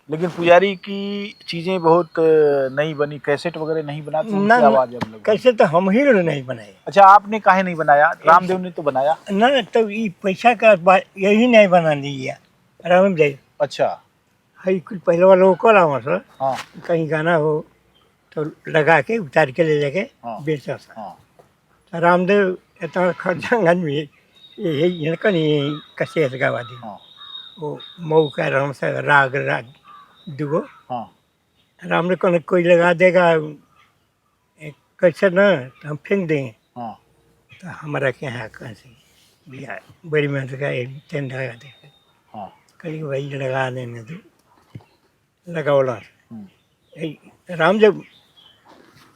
लेकिन पुजारी की चीजें बहुत नहीं बनी, कैसेट वगैरह नहीं बना, तो उनकी आवाज अब लग। कैसे तो हम ही लोग नहीं बनाए। अच्छा, आपने काहे नहीं बनाया? रामदेव ने तो बनाया। ना तो ये पैसा का बात यही नहीं बना दिया रामदेव। अच्छा। है कुछ पहले वालों को कॉल आवा सर, हाँ कहीं गाना हो तो लगा के उतार के ले जाके हाँ बेचा था। हाँ तो रामदेव इतना खर्चा आदमी यही कनी कसे गवा दी। हाँ वो मऊ का रम से राग राग दुगो हाँ राम ने कहने कोई लगा देगा कैसे न तो हम फेंक देंगे। हाँ तो हमारा के यहाँ कहाँ से भैया बड़ी मेहनत का एक टेंट लगा दे हाँ कहीं वही लगा देने दो लगौला हम्म, राम जब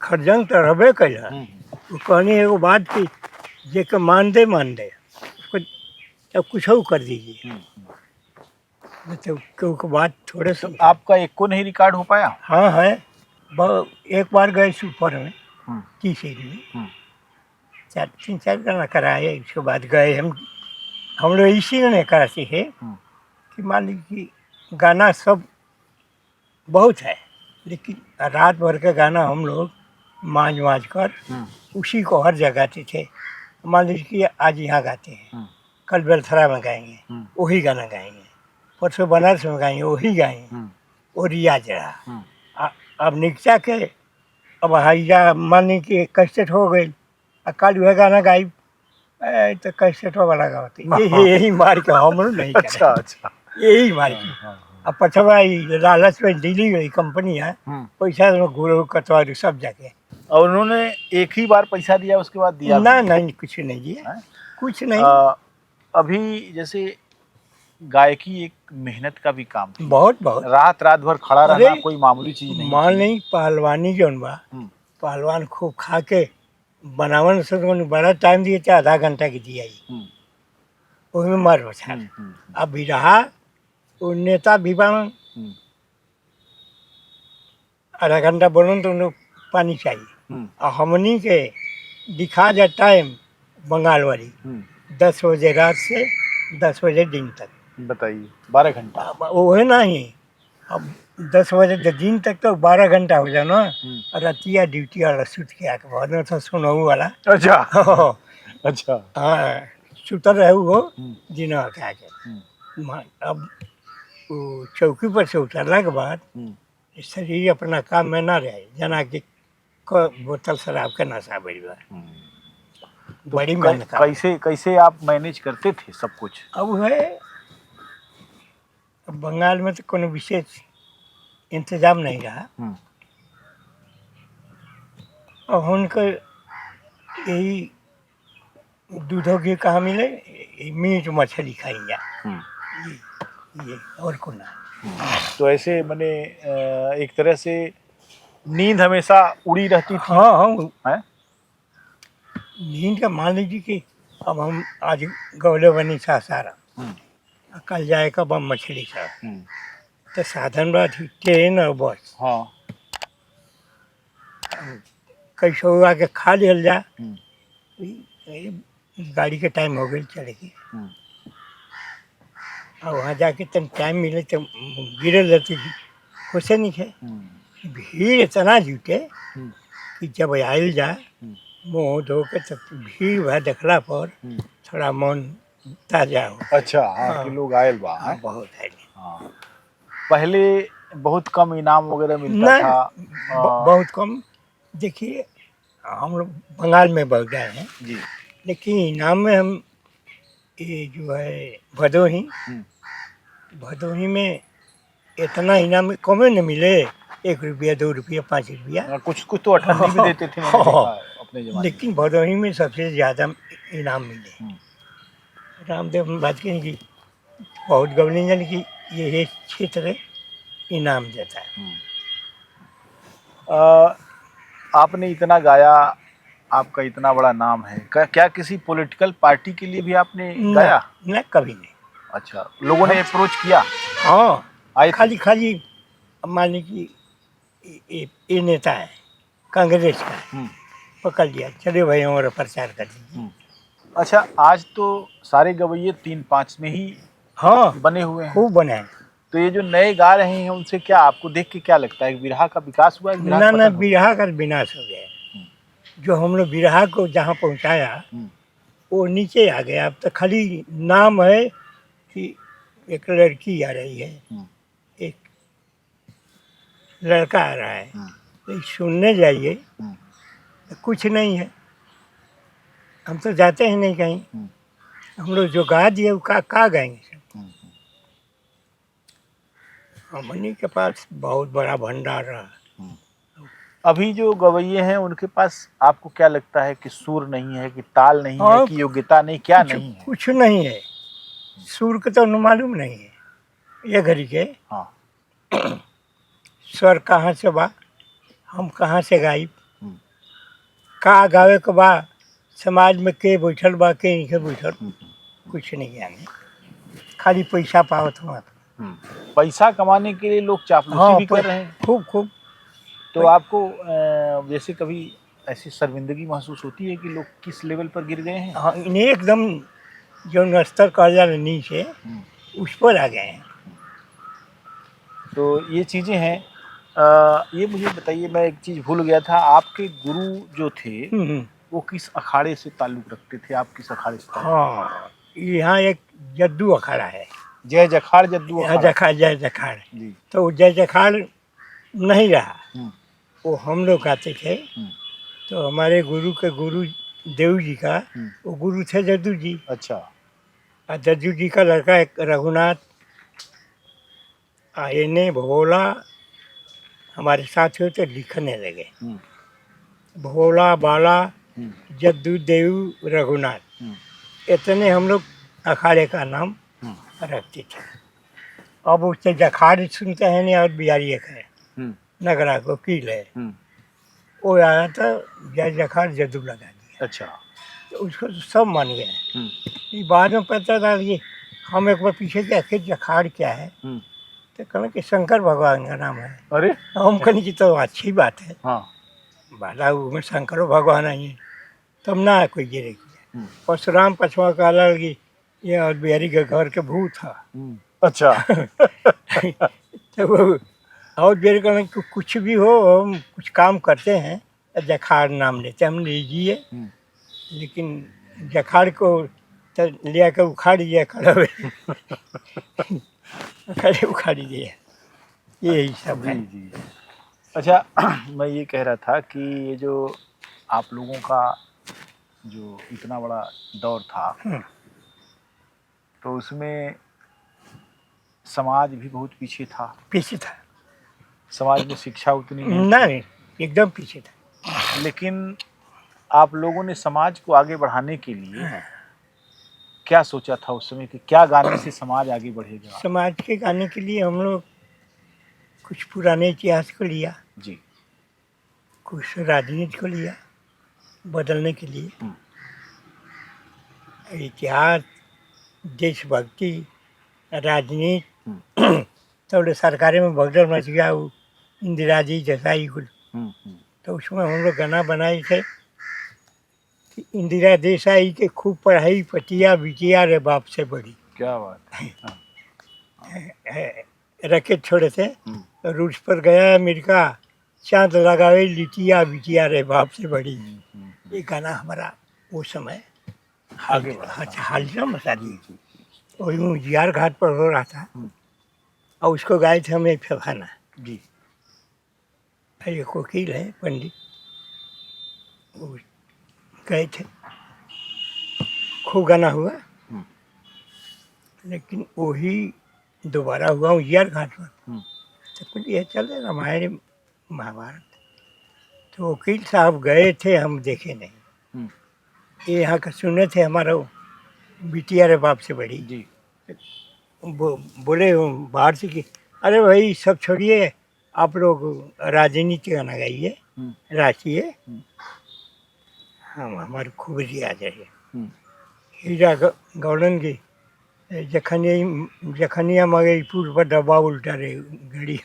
खरजंग तो रहे कैला वो कहनी एगो बात कि जे के मान दे उसको तब कुछ कर दीजिए मतलब केहू के बात थोड़े तो से आपका एक को नहीं रिकॉर्ड हो पाया? हाँ है एक बार गए सुपर में हम्म, की सीरी में हम्म, 3-4 गाना कराए उसके बाद गए हम लोग इसी ने करा सीखे हम्म, कि मान लीजिए कि गाना सब बहुत है लेकिन रात भर का गाना हम लोग मांझ कर उसी को हर जगह गाते थे। मान लीजिए कि आज यहाँ गाते हैं कल बेलथरा में गाएंगे वही गाना गाएंगे परसों बनारस में गाएंगे वही गाएंगे वो रियाज रहा। अब निकचा के अब हाइजा मान ली कि कैसेट हो गई कल वह गाना गाई तो कैसेटों वाला गाते यही मार के हम लोग नहीं अच्छा करें अच्छा यही मार के अब पछवा लालच में दिल्ली गई कंपनी है पैसा घुरो कतवा सब जाके और उन्होंने एक ही बार पैसा दिया उसके बाद दिया ना भी नहीं कुछ नहीं दिया हैं? कुछ नहीं अभी जैसे गायकी एक मेहनत का भी काम थी। बहुत बहुत रात रात भर खड़ा अरे, रहना कोई मामूली चीज नहीं मान थी। नहीं पहलवानी जौन बा पहलवान खूब खा के बनावन से तो बड़ा टाइम दिए चाहे आधा घंटा की दिया उसमें मर बचा अब भी रहा वो नेता भी बन आधा घंटा बोलो तो उन्हें पानी चाहिए और हमनी के दिखा जाए टाइम बंगाल वाली 10 बजे रात से 10 बजे दिन तक बताइए 12 घंटा। अब वो है नहीं अब 10 बजे से दिन तक तो 12 घंटा हो जाए ना रतिया ड्यूटी वाला सुत के आके बहुत में तो सुनऊ वाला अच्छा अच्छा हाँ सुतर रहे वो दिन आके आके अब वो चौकी पर से उतरला के बाद शरीर अपना काम में ना रहे जना कि बोतल शराब का नशा बढ़ बा बड़ी मेहनत का कैसे कैसे आप मैनेज करते थे सब कुछ? अब है अब बंगाल में तो कोनो विशेष इंतजाम नहीं रहा और उनका यही दूधों की कहाँ मिले मीट मछली खाई जा ये और को ना। तो ऐसे मैंने एक तरह से नींद हमेशा उड़ी रहती थी। हाँ हाँ हैं? नींद का मान लीजिए कि अब हम आज गौले बनी सारा कल जाए का बम मछली सा तो साधन बात ही ट्रेन और बस हाँ कैसे हुआ के खा लिया जा गाड़ी के टाइम हो गई चलेगी और वहाँ जाके तन टाइम मिले तो गिरल रहती थी कुछ नहीं है भीड़ इतना जुटे कि जब आयल जा मुँह धो के तब भीड़ भाड़ देखला पर थोड़ा मन ताजा हो। अच्छा हाँ कि लोग आयल बा हैं? बहुत है हाँ पहले बहुत कम इनाम वगैरह मिलता था। बहुत कम। देखिए हम लोग बंगाल में बढ़ गए हैं जी लेकिन इनाम में हम ये जो है भदोही में इतना इनाम कमे न मिले 1 रुपया 2 रुपया 5 रुपया कुछ कुछ तो अठन्नी भी देते थे मैंने देखा है अपने जमाने लेकिन भदोही में सबसे ज़्यादा इनाम मिले। रामदेव बाजके की बहुत गवनी जन की ये क्षेत्र इनाम देता है। आपने इतना गाया आपका इतना बड़ा नाम है क्या किसी पॉलिटिकल पार्टी के लिए भी आपने गाया? ना कभी नहीं। अच्छा लोगों ने अप्रोच किया? हाँ आए खाली मान लीजिए ये नेता है कांग्रेस का पकड़ लिया चले भाई हमारा प्रचार कर दीजिए। अच्छा आज तो सारे गवैये 3-5 में ही हाँ बने हुए हैं खूब बने हैं। तो ये जो नए गा रहे हैं उनसे क्या आपको देख के क्या लगता है बिरहा का विकास हुआ है? ना बिरहा का विनाश हो गया। जो हम लोग बिरहा को जहाँ पहुँचाया वो नीचे आ गया। अब तो खाली नाम है कि एक लड़की आ रही है एक लड़का आ रहा है तो सुनने जाइए तो कुछ नहीं है। हम तो जाते हैं नहीं कहीं हम लोग जो गा दिए वो का गाएंगे सब। हमनी के पास बहुत बड़ा भंडार रहा। अभी जो गवैये हैं उनके पास आपको क्या लगता है कि सुर नहीं है, कि ताल नहीं है, हाँ, कि योग्यता नहीं, क्या कुछ नहीं है? कुछ नहीं है। सुर के तो मालूम नहीं है ये घड़ी के। हाँ। स्वर कहाँ से बा, हम कहाँ से गाई, हम्म, का गावे के बा, समाज में के बैठल बा के नहीं बैठल, कुछ नहीं जाने, खाली पैसा पावत हुआ। पैसा कमाने के लिए लोग चापलूसी हाँ, भी कर रहे हैं। खूब खूब। तो आपको जैसे कभी ऐसी शर्मिंदगी महसूस होती है कि लोग किस लेवल पर गिर गए हैं? हाँ, इन्हें एकदम जो स्तर कहा जा रहा नीचे उस पर आ गए हैं। तो ये चीज़ें हैं। ये मुझे बताइए, मैं एक चीज़ भूल गया था, आपके गुरु जो थे वो किस अखाड़े से ताल्लुक़ रखते थे? आप किस अखाड़े से ताल्लुक़? हाँ, यहाँ एक जद्दू अखाड़ा है। जय जखाड़ जद्दू अखाड़ा। जय जखाड़ जी। तो जय जखाड़ नहीं रहा, वो हम लोग आते थे। तो हमारे गुरु के गुरु देव जी का वो गुरु थे जद्दू जी। अच्छा। और जद्दू जी का लड़का एक रघुनाथ आयने भोला हमारे साथ हुए तो लिखने लगे, भोला बाला जद्दू देव रघुनाथ, इतने हम लोग अखाड़े का नाम रखते थे। अब उससे जखाड़ सुनते हैं नहीं, और बिहारी एक है नगरा को कील है, वो आया था जय जखाड़ जद्दू लगा दिया। अच्छा। तो उसको तो सब मान गए। ये बाद में पता था कि हम एक बार पीछे के आखिर जखाड़ क्या है, तो कहना कि शंकर भगवान का नाम है। अरे हम कहने की तो अच्छी बात है, हाँ। बाला में शंकर भगवान आई है, तब ना कोई गिरे किया। परशुराम पछवा का लगी ये और बिहारी के घर के भूत था। अच्छा। तो वो और बिहारी कहना कि कुछ भी हो हम कुछ काम करते हैं जखाड़ नाम लेते हम लीजिए, लेकिन जखाड़ को तो लिया के उखाड़ दिया खड़े खड़े उखाड़ दिया, यही सब है। जी। अच्छा, मैं ये कह रहा था कि ये जो आप लोगों का जो इतना बड़ा दौर था, तो उसमें समाज भी बहुत पीछे था। पीछे था, समाज में शिक्षा उतनी नहीं, एकदम पीछे था। लेकिन आप लोगों ने समाज को आगे बढ़ाने के लिए क्या सोचा था उस समय कि क्या गाने से समाज आगे बढ़ेगा? समाज के गाने के लिए हम लोग कुछ पुराने इतिहास को लिया जी। कुछ राजनीति को लिया बदलने के लिए। इतिहास, देशभक्ति, राजनीति तो सरकारें में भगदड़ मच गया, वो इंदिरा जी जैसा ही कुछ। तो उसमें हम लोग गाना बनाए थे कि इंदिरा देसाई के खूब पढ़ाई पटिया बिटिया रे बाप से बड़ी। क्या बात है। रैकेट छोड़े थे, रूस पर गया अमेरिका, चांद लगावे लिटिया बिटिया रे बाप से बड़ी। ये गाना हमारा वो समय हालिया मचा दी। वही जियार घाट पर हो रहा था और उसको गाए थे हम एक फफाना जी। एक वकील है पंडित, वो गए थे, खूब गाना हुआ। लेकिन वही दोबारा हुआ उजियार घाट पर, तो कुछ ये चले रामायण महाभारत। तो वकील साहब गए थे, हम देखे नहीं। ये यहाँ का सुने थे हमारा बिटिया रे बाप से बड़ी जी। बोले बाहर से कि अरे भाई सब छोड़िए, आप लोग राजनीति गाना गाइए, राखिए, हम हमारी खूबरी आ जाइए। हीरा गौड़न की जखनिया मगईपुर पर डब्बा उल्टा रे गड़ी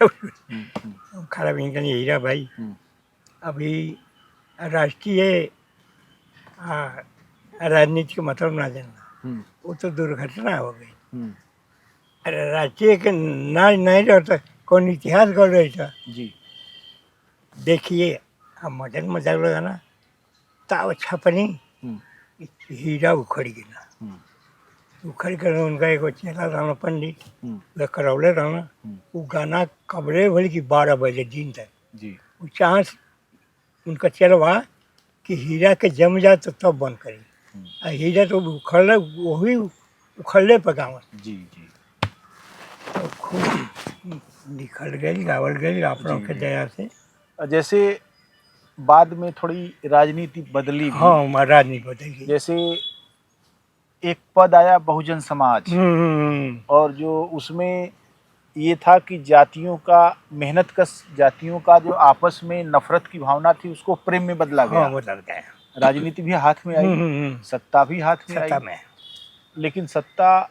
खड़ा भी कहीं हीरा भाई अभी राष्ट्रीय राजनीति का मतलब ना जानना, वो तो दुर्घटना हो गई। अरे राष्ट्रीय के ना नहीं रहता, कौन इतिहास गढ़ रही था जी। देखिए हम मजाक लगाना ताव छपनी हीरा उखड़ गिना, उखड़ कर उनका एक चेला रहना पंडित वे करौले रहना। वो गाना कबरे भले की 12 बजे दिन तक जी। वो चांस उनका चलवा कि हीरा के जम जाए तो तब बंद करी। और हीरा तो उखड़े, वही उखड़ले पर गाँव जी। जी। तो खूब लिखल गई गावल गई आपनों जी, के जी। दया से। जैसे बाद में थोड़ी राजनीति बदली भी, हाँ महाराज नहीं बदली। जैसे एक पद आया बहुजन समाज, हम्म, और जो उसमें ये था कि जातियों का, मेहनत कश जातियों का जो आपस में नफरत की भावना थी उसको प्रेम में बदला हाँ गया। बदल गए। राजनीति भी हाथ में आई, सत्ता भी हाथ में आई, सत्ता में। लेकिन सत्ता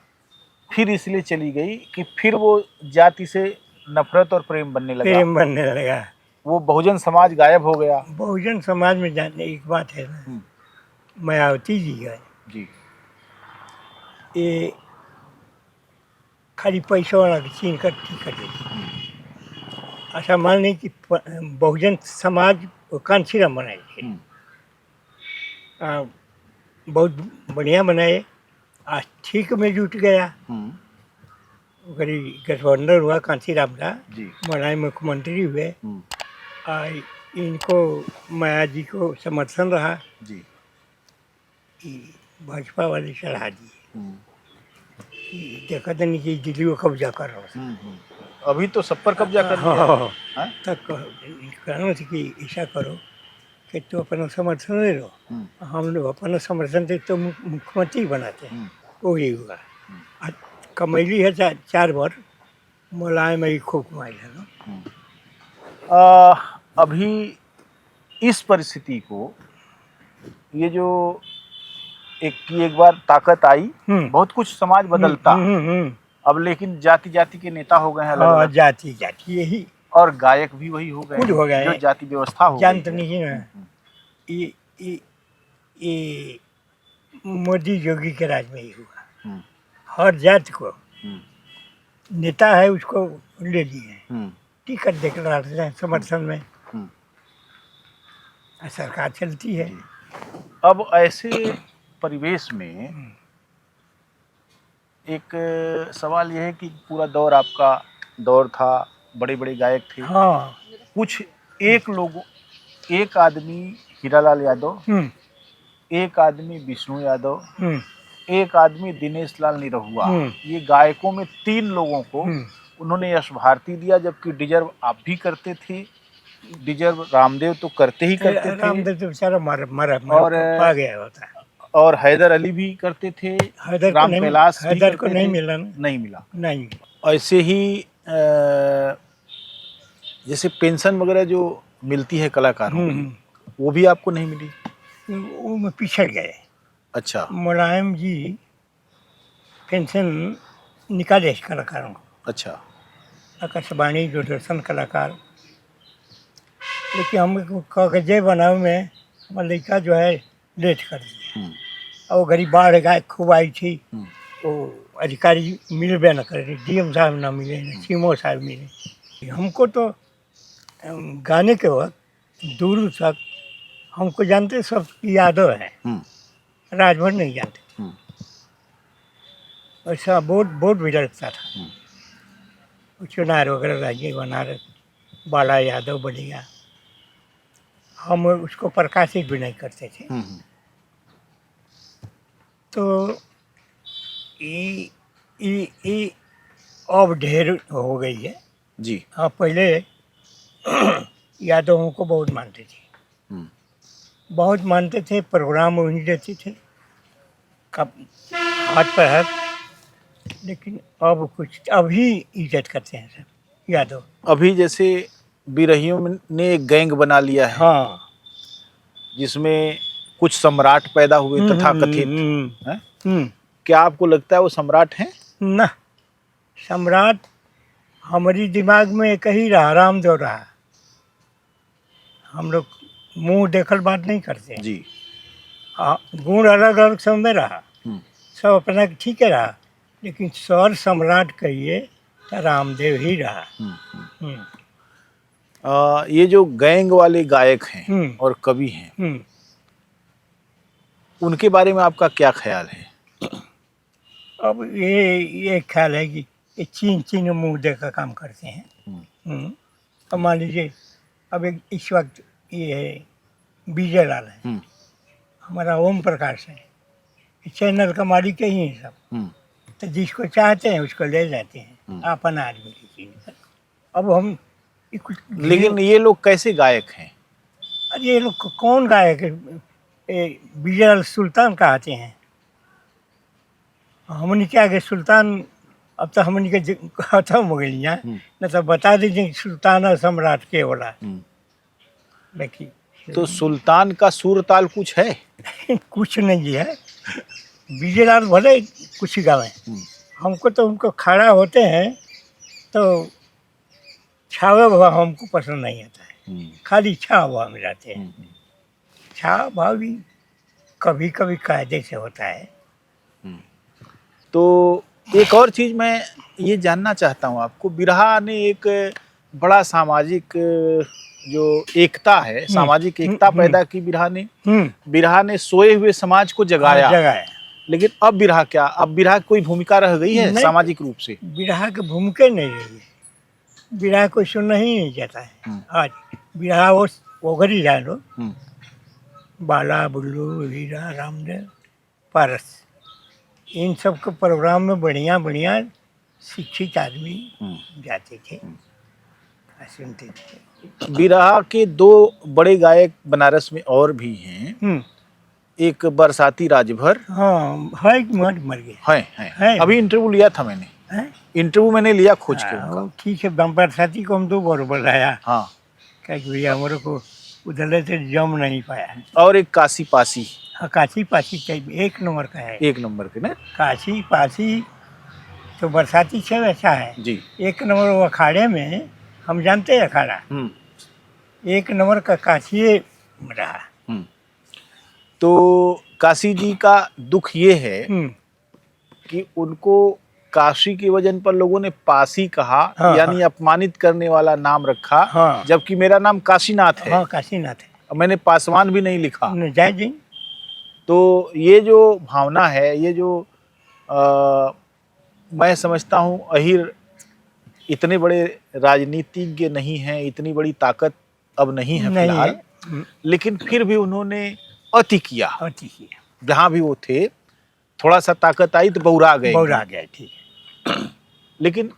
फिर इसलिए चली गई कि फिर वो जाति से नफरत और प्रेम बनने लगा, प्रेम बनने लगा। वो बहुजन समाज गायब हो गया। बहुजन समाज में जानने एक बात है ना, मायावती जी है, जी ये खाली पैसा वाला छीन कर टिकट देती। ऐसा मान ली कि बहुजन समाज कांचीराम बनाए थे, बहुत बढ़िया बनाए। आज ठीक में जुट गया, गरी गठबंधन हुआ कांचीराम का, जी बनाए मुख्यमंत्री हुए। आ, इनको माया जी को समर्थन रहा जी कि भाजपा वाले चढ़ा दिए कि देखा था नहीं कि दिल्ली को कब्जा कर रहा था। अभी तो सब पर कब्जा कर लिया है। हाँ, हाँ? तब कहना था कि ऐसा करो कि तो अपना समर्थन ले लो, हम लोग अपना समर्थन से तो मुख्यमंत्री बनाते हैं। वही हुआ। आ, कमैली है 4 बार, मुलायम ही खूब कमाई है ना। अभी इस परिस्थिति को, ये जो एक बार ताकत आई, बहुत कुछ समाज बदलता, अब लेकिन जाति जाति के नेता हो गए हैं अलग हाँ अलग, जाति जाति यही और गायक भी वही हो गए खुद हो गए जो हैं। जाति व्यवस्था हो गई जानते है। नहीं ना, ये मोदी योगी के राज में ही हुआ। हर जाति को नेता है उसको ले लिए, टिकट देकर रखते हैं समर्थन में, सरकार चलती है। अब ऐसे परिवेश में एक सवाल यह है कि पूरा दौर आपका दौर था, बड़े बड़े गायक थे। हाँ कुछ एक आदमी हीरालाल यादव, एक आदमी विष्णु यादव, एक आदमी दिनेश लाल निरहुआ, ये गायकों में 3 लोगों को उन्होंने यश भारती दिया, जबकि डिजर्व आप भी करते थे, डिजर्व रामदेव तो करते ही करते थे, रामदेव तो बेचारा मरा और पा गया होता है। और हैदर अली भी करते थे, राम कैलाश भी हैदर को करते नहीं थे, मिला ना, नहीं मिला। नहीं। ऐसे ही जैसे पेंशन वगैरह जो मिलती है कलाकारों की, वो भी आपको नहीं मिली? वो में पिछड़ गए। अच्छा मुलायम जी पेंशन निकाले कलाकारों को, अच्छा। आकाशवाणी दूरदर्शन कलाकार, लेकिन हम कागजे बनाव में हमारे लड़का जो है लेट कर दिया, और गरीब बाढ़ गाय खूब आई थी, तो अधिकारी मिलबे न करे, डीएम साहब ना मिले, न सीएमओ साहब मिले। हमको तो गाने के वक्त दूर तक हमको जानते सब यादव है, राजभर नहीं जानते। ऐसा बोर्ड भी लगता था, चुनार वगैरह राज्य बनारस, बाला यादव बनेगा, हम उसको प्रकाशित भी नहीं करते थे। तो ये अब ढेर हो गई है जी। हाँ, पहले यादवों को बहुत मानते थे, बहुत मानते थे, प्रोग्राम वहीं देते थे, कब हाथ पर हाथ। लेकिन अब कुछ अभी इज्जत करते हैं सब यादव। अभी जैसे बिरहियों ने एक गैंग बना लिया है, हाँ, जिसमें कुछ सम्राट पैदा हुए तथाकथित हैं? क्या आपको लगता है वो सम्राट हैं? ना, सम्राट हमारी दिमाग में एक ही रहा, रामदेव रहा। हम लोग मुंह देखल बात नहीं करते जी। गुण अलग अलग सब में रहा, सब अपना ठीक है रहा, लेकिन स्वर सम्राट कहिए तो रामदेव ही रहा। ये जो गैंग वाले गायक हैं और कवि हैं, उनके बारे में आपका क्या ख्याल है? अब ये ख्याल है कि ये चीन मुंह देकर काम करते हैं। अब मान लीजिए, अब इस वक्त ये है विजय लाल है, हमारा ओम प्रकाश है, चैनल का मालिक ही है सब, तो जिसको चाहते हैं उसको ले जाते हैं, अपन आदमी की चीज। अब हम ये कुछ लेकिन ये लोग कैसे गायक हैं? अरे ये लोग कौन गायक है? विजय सुल्तान कहते हैं। हमने क्या के सुल्तान, अब तो हमने के खत्म हो गई यहाँ, न तो बता दीजिए सुल्तान और सम्राट के वाला। देखिए तो सुल्तान का सुर ताल कुछ है? कुछ नहीं है। विजयलाल भले कुछ गावे, हमको तो उनको खड़ा होते हैं तो छावा भाव हमको पसंद नहीं आता है, खाली छावा भाव में रहते हैं। छावा भाव भी कभी कभी कायदे से होता है। तो एक और चीज मैं ये जानना चाहता हूँ आपको, बिरहा ने एक बड़ा सामाजिक जो एकता है, सामाजिक एकता पैदा की बिरहा ने। बिरहा ने सोए हुए समाज को जगाया। लेकिन अब बिरहा क्या, अब बिरहा की कोई भूमिका रह गई है सामाजिक रूप से? बिरहा की भूमिका नहीं रही है। बिरहा कोई सुनना ही नहीं चाहता है आज। बिरहा वो गरी जाए लोग, बाला, बुल्लू, हीरा, रामदेव, पारस, इन सब के प्रोग्राम में बढ़िया बढ़िया शिक्षित आदमी जाते थे, सुनते थे। बिरहा के दो बड़े गायक बनारस में और भी हैं। एक बरसाती राजभर, हाँ है, मर गए है। अभी इंटरव्यू लिया था मैंने, इंटरव्यू मैंने लिया खोज के उनका। ठीक है, बरसाती को हम 2 बार बुलाया। हाँ, क्या भैया हमारे को उधर से जम नहीं पाया। और एक काशी पासी। हाँ, काशी पासी चाहिए, 1 नंबर का है। 1 नंबर के ना, काशी पासी तो बरसाती से वैसा है जी। 1 नंबर वो अखाड़े में, हम जानते हैं अखाड़ा, 1 नंबर का काशी रहा। तो काशी जी का दुख ये है कि उनको काशी के वजन पर लोगों ने पासी कहा, यानी अपमानित करने वाला नाम रखा। जबकि मेरा नाम काशीनाथ है। काशीनाथ है। मैंने पासवान भी नहीं लिखा। जय जी। तो ये जो भावना है, ये जो मैं समझता हूँ अहिर इतने बड़े राजनीतिज्ञ नहीं हैं, इतनी बड़ी ताकत अब नहीं है फिलहाल, लेकिन फिर भी उन्होंने अति किया। जहाँ भी वो थे थोड़ा सा ताकत आई तो बौरा गए। ठीक है। लेकिन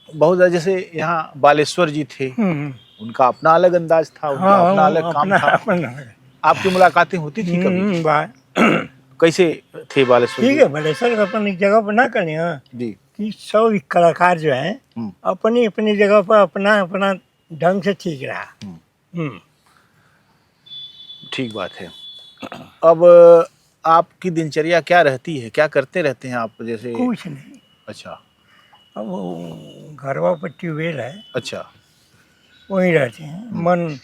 बहुत ज़्यादा, जैसे यहाँ बालेश्वर जी थे, उनका अपना अलग अंदाज था, उनका अपना अलग काम था। आपकी मुलाकातें होती थी कभी? कैसे थे बालेश्वर? ठीक है, बालेश्वर अपनी जगह पर ना करें जी, कि सब कलाकार जो है अपनी अपनी जगह पर अपना अपना ढंग से ठीक रहा। ठीक बात है। अब आपकी दिनचर्या क्या रहती है, क्या करते रहते हैं आप? जैसे कुछ नहीं। अच्छा। अब वो घरवा पर ट्यूबवेल है। अच्छा। वहीं रहते हैं। मन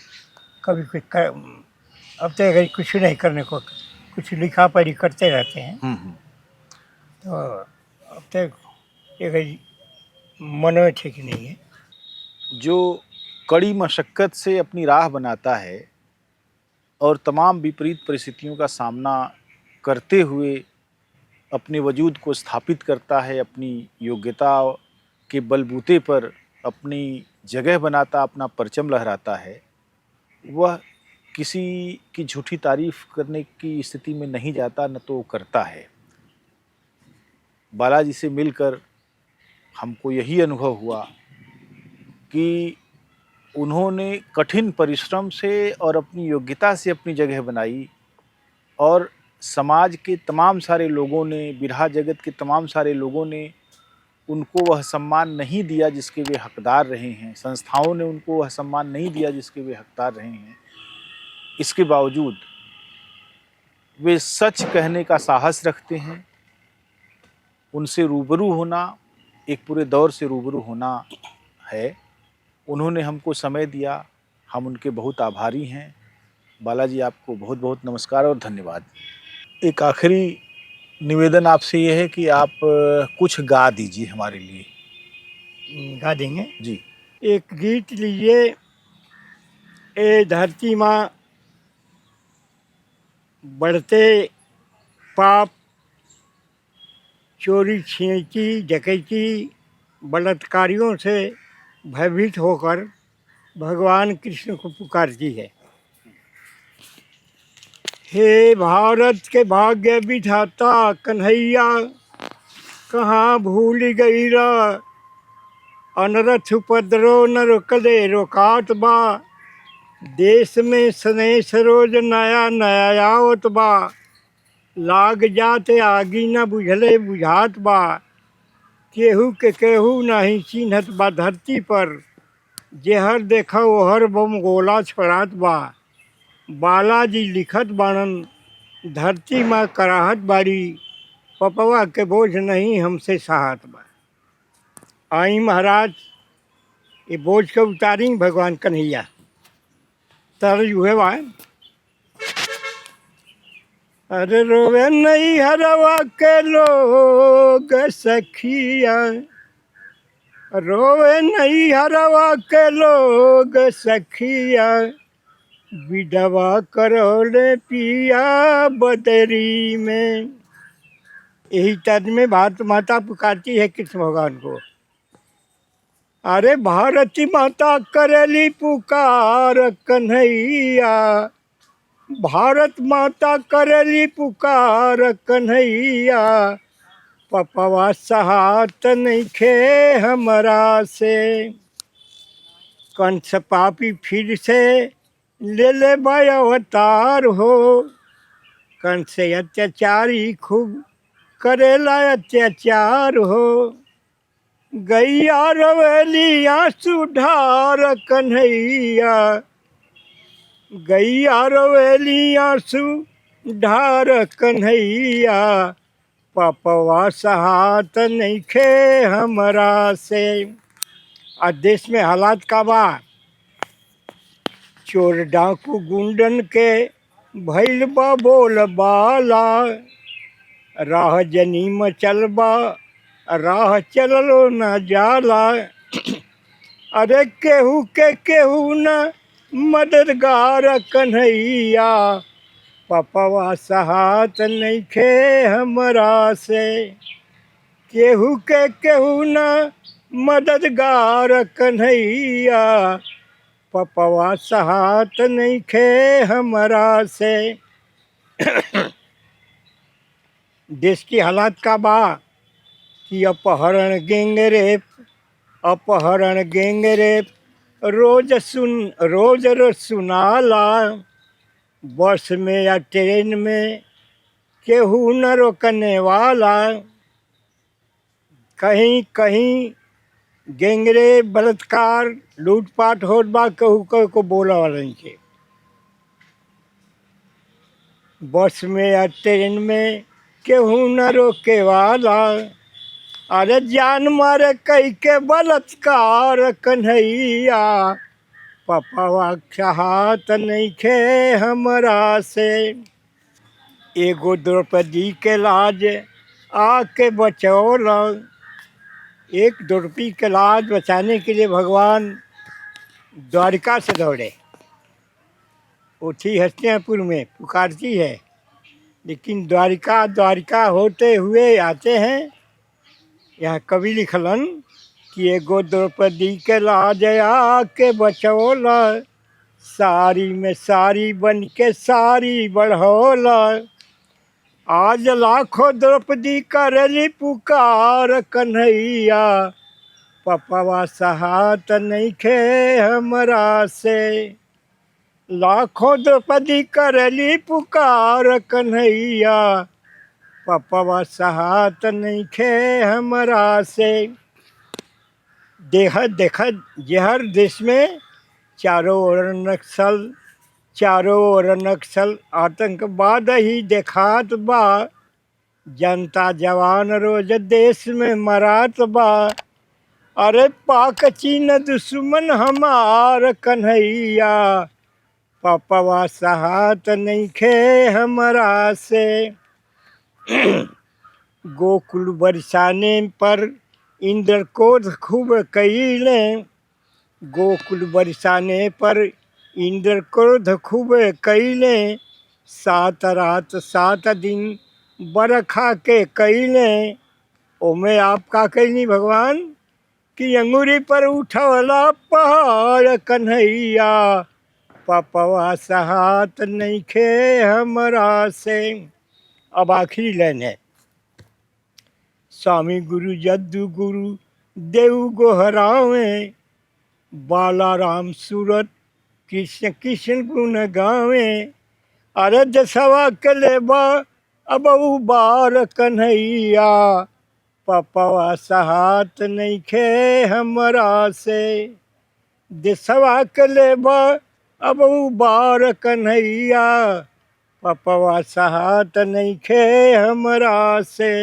कभी कुछ अब तो अगर कुछ नहीं करने को, कुछ लिखा पढ़ी करते रहते हैं। तो अब तक मन में ठीक नहीं है। जो कड़ी मशक्क़त से अपनी राह बनाता है और तमाम विपरीत परिस्थितियों का सामना करते हुए अपने वजूद को स्थापित करता है, अपनी योग्यता के बलबूते पर अपनी जगह बनाता, अपना परचम लहराता है, वह किसी की झूठी तारीफ करने की स्थिति में नहीं जाता, न तो करता है। बालाजी से मिलकर हमको यही अनुभव हुआ कि उन्होंने कठिन परिश्रम से और अपनी योग्यता से अपनी जगह बनाई, और समाज के तमाम सारे लोगों ने, बिरहा जगत के तमाम सारे लोगों ने उनको वह सम्मान नहीं दिया जिसके वे हकदार रहे हैं। संस्थाओं ने उनको वह सम्मान नहीं दिया जिसके वे हकदार रहे हैं। इसके बावजूद वे सच कहने का साहस रखते हैं। उनसे रूबरू होना, एक पूरे दौर से रूबरू होना है। उन्होंने हमको समय दिया, हम उनके बहुत आभारी हैं। बालाजी, आपको बहुत बहुत नमस्कार और धन्यवाद। एक आखिरी निवेदन आपसे ये है कि आप कुछ गा दीजिए हमारे लिए। गा देंगे जी। एक गीत लीजिए। ए धरती माँ, बढ़ते पाप, चोरी छीनती डकैती बलात्कारियों से भयभीत होकर भगवान कृष्ण को पुकारती है। हे भारत के भाग्य विधाता कन्हैया, कहाँ भूल गई रा अनरथ उपद्रव न रोकले रोकात बा, देश में स्नेह रोज नया नया आवत बा, लाग जाते आगी न बुझले बुझात बा, केहू के केहू नहीं चिन्हत बा धरती पर, जेहर देखा ओहर बम गोला छोड़ात बा, बालाजी लिखत बाणन धरती माँ कराहत बाड़ी, पपवा के बोझ नहीं हमसे सहात बा। आई महाराज ये बोझ के उतारी भगवान कन्हैया। तरज हुए बा, अरे रोवे नहीं हरवा के लोग सखिया, रोवे नहीं हरवा के लोग सखिया, विधवा करोले पिया बदरी में। यही तर्ज में भारत माता पुकारती है कृष्ण भगवान को। अरे भारती माता करेली पुकार कन्हैया, भारत माता करेली पुकार कन्हैया, पपवा सहात नइखे हमरा से, कंस पापी फिर से ले ले अवतार हो, कंस अत्याचारी खूब करेला अत्याचार हो, गैया रवेली आंसू ढार कन्हैया, गैया रवेली आंसू ढार कन्हैया, पपवा सहात नइखे हमरा से। आज देश में हालात का बा, चोर डाकू गुंडन के भइल बा बोल बाला, राह जनी मचल बा राह चललो न जाला, अरे केहू के केहू न मददगार कन्हैया, पपवा सहात नइखे हमरा से, केहू के केहू न मददगार कन्हैया, पपवा सहात नइखे हमरा से। देश की हालात का बा कि अपहरण गैंगरेप, अपहरण गैंगरेप रोज रोज सुनाला, बस में या ट्रेन में केहू न रोकने वाला, कहीं कहीं गैंगरेप बलात्कार लूटपाट होत बा, कहू कहू को बोला वालन के, बस में या ट्रेन में केहू न रोके वाला, अरे जान मारे कई के बलात्कार कन्हैया, पपवा सहात नइखे हमरा से, एगो द्रौपदी के लाज आके बचौला, एक द्रौपदी के लाज बचाने के लिए भगवान द्वारिका से दौड़े। वो थी हस्तिनापुर में पुकारती है, लेकिन द्वारिका द्वारिका होते हुए आते हैं। यहाँ कवि लिखलन कि एगो द्रौपदी के लाज आके बचौला, सारी में सारी बन के सारी बढ़ौला, आज लाखों द्रौपदी करेली पुकार कन्हैया, पपवा सहात नइखे हमरा से, लाखों द्रौपदी करेली पुकार कन्हैया, पपवा सहात नइखे हमरा से। देखत जहर देश में चारों ओर नक्सल, चारों ओर नक्सल आतंकवाद ही देखात बा, जनता जवान रोज देश में मरात बा, अरे पाक चीन दुश्मन हमार कन्हैया, पपवा सहात नइखे हमरा से। गोकुल बरसाने पर इंद्र क्रोध खूब कईले, गोकुल बरसाने पर इंद्र क्रोध खूब कईले, 7 रात 7 दिन बरखा के कईले, ओमे आप का कईनी भगवान कि अंगूरी पर उठवला पहाड़ कन्हैया, पपवा सहात नइखे हमरा से। अब आखिरी लाइन है, स्वामी गुरु जद्दू गुरु देव गोहरावे बाला राम सूरत कृष्ण कृष्ण गुण गावे अरे दसवा कलेबा अब बार कन्हैया पपवा सहात नहीं खे हमरा से दसवा कलेबा अब बार कन्हैया पपवा सहात नहीं खे हमरा से।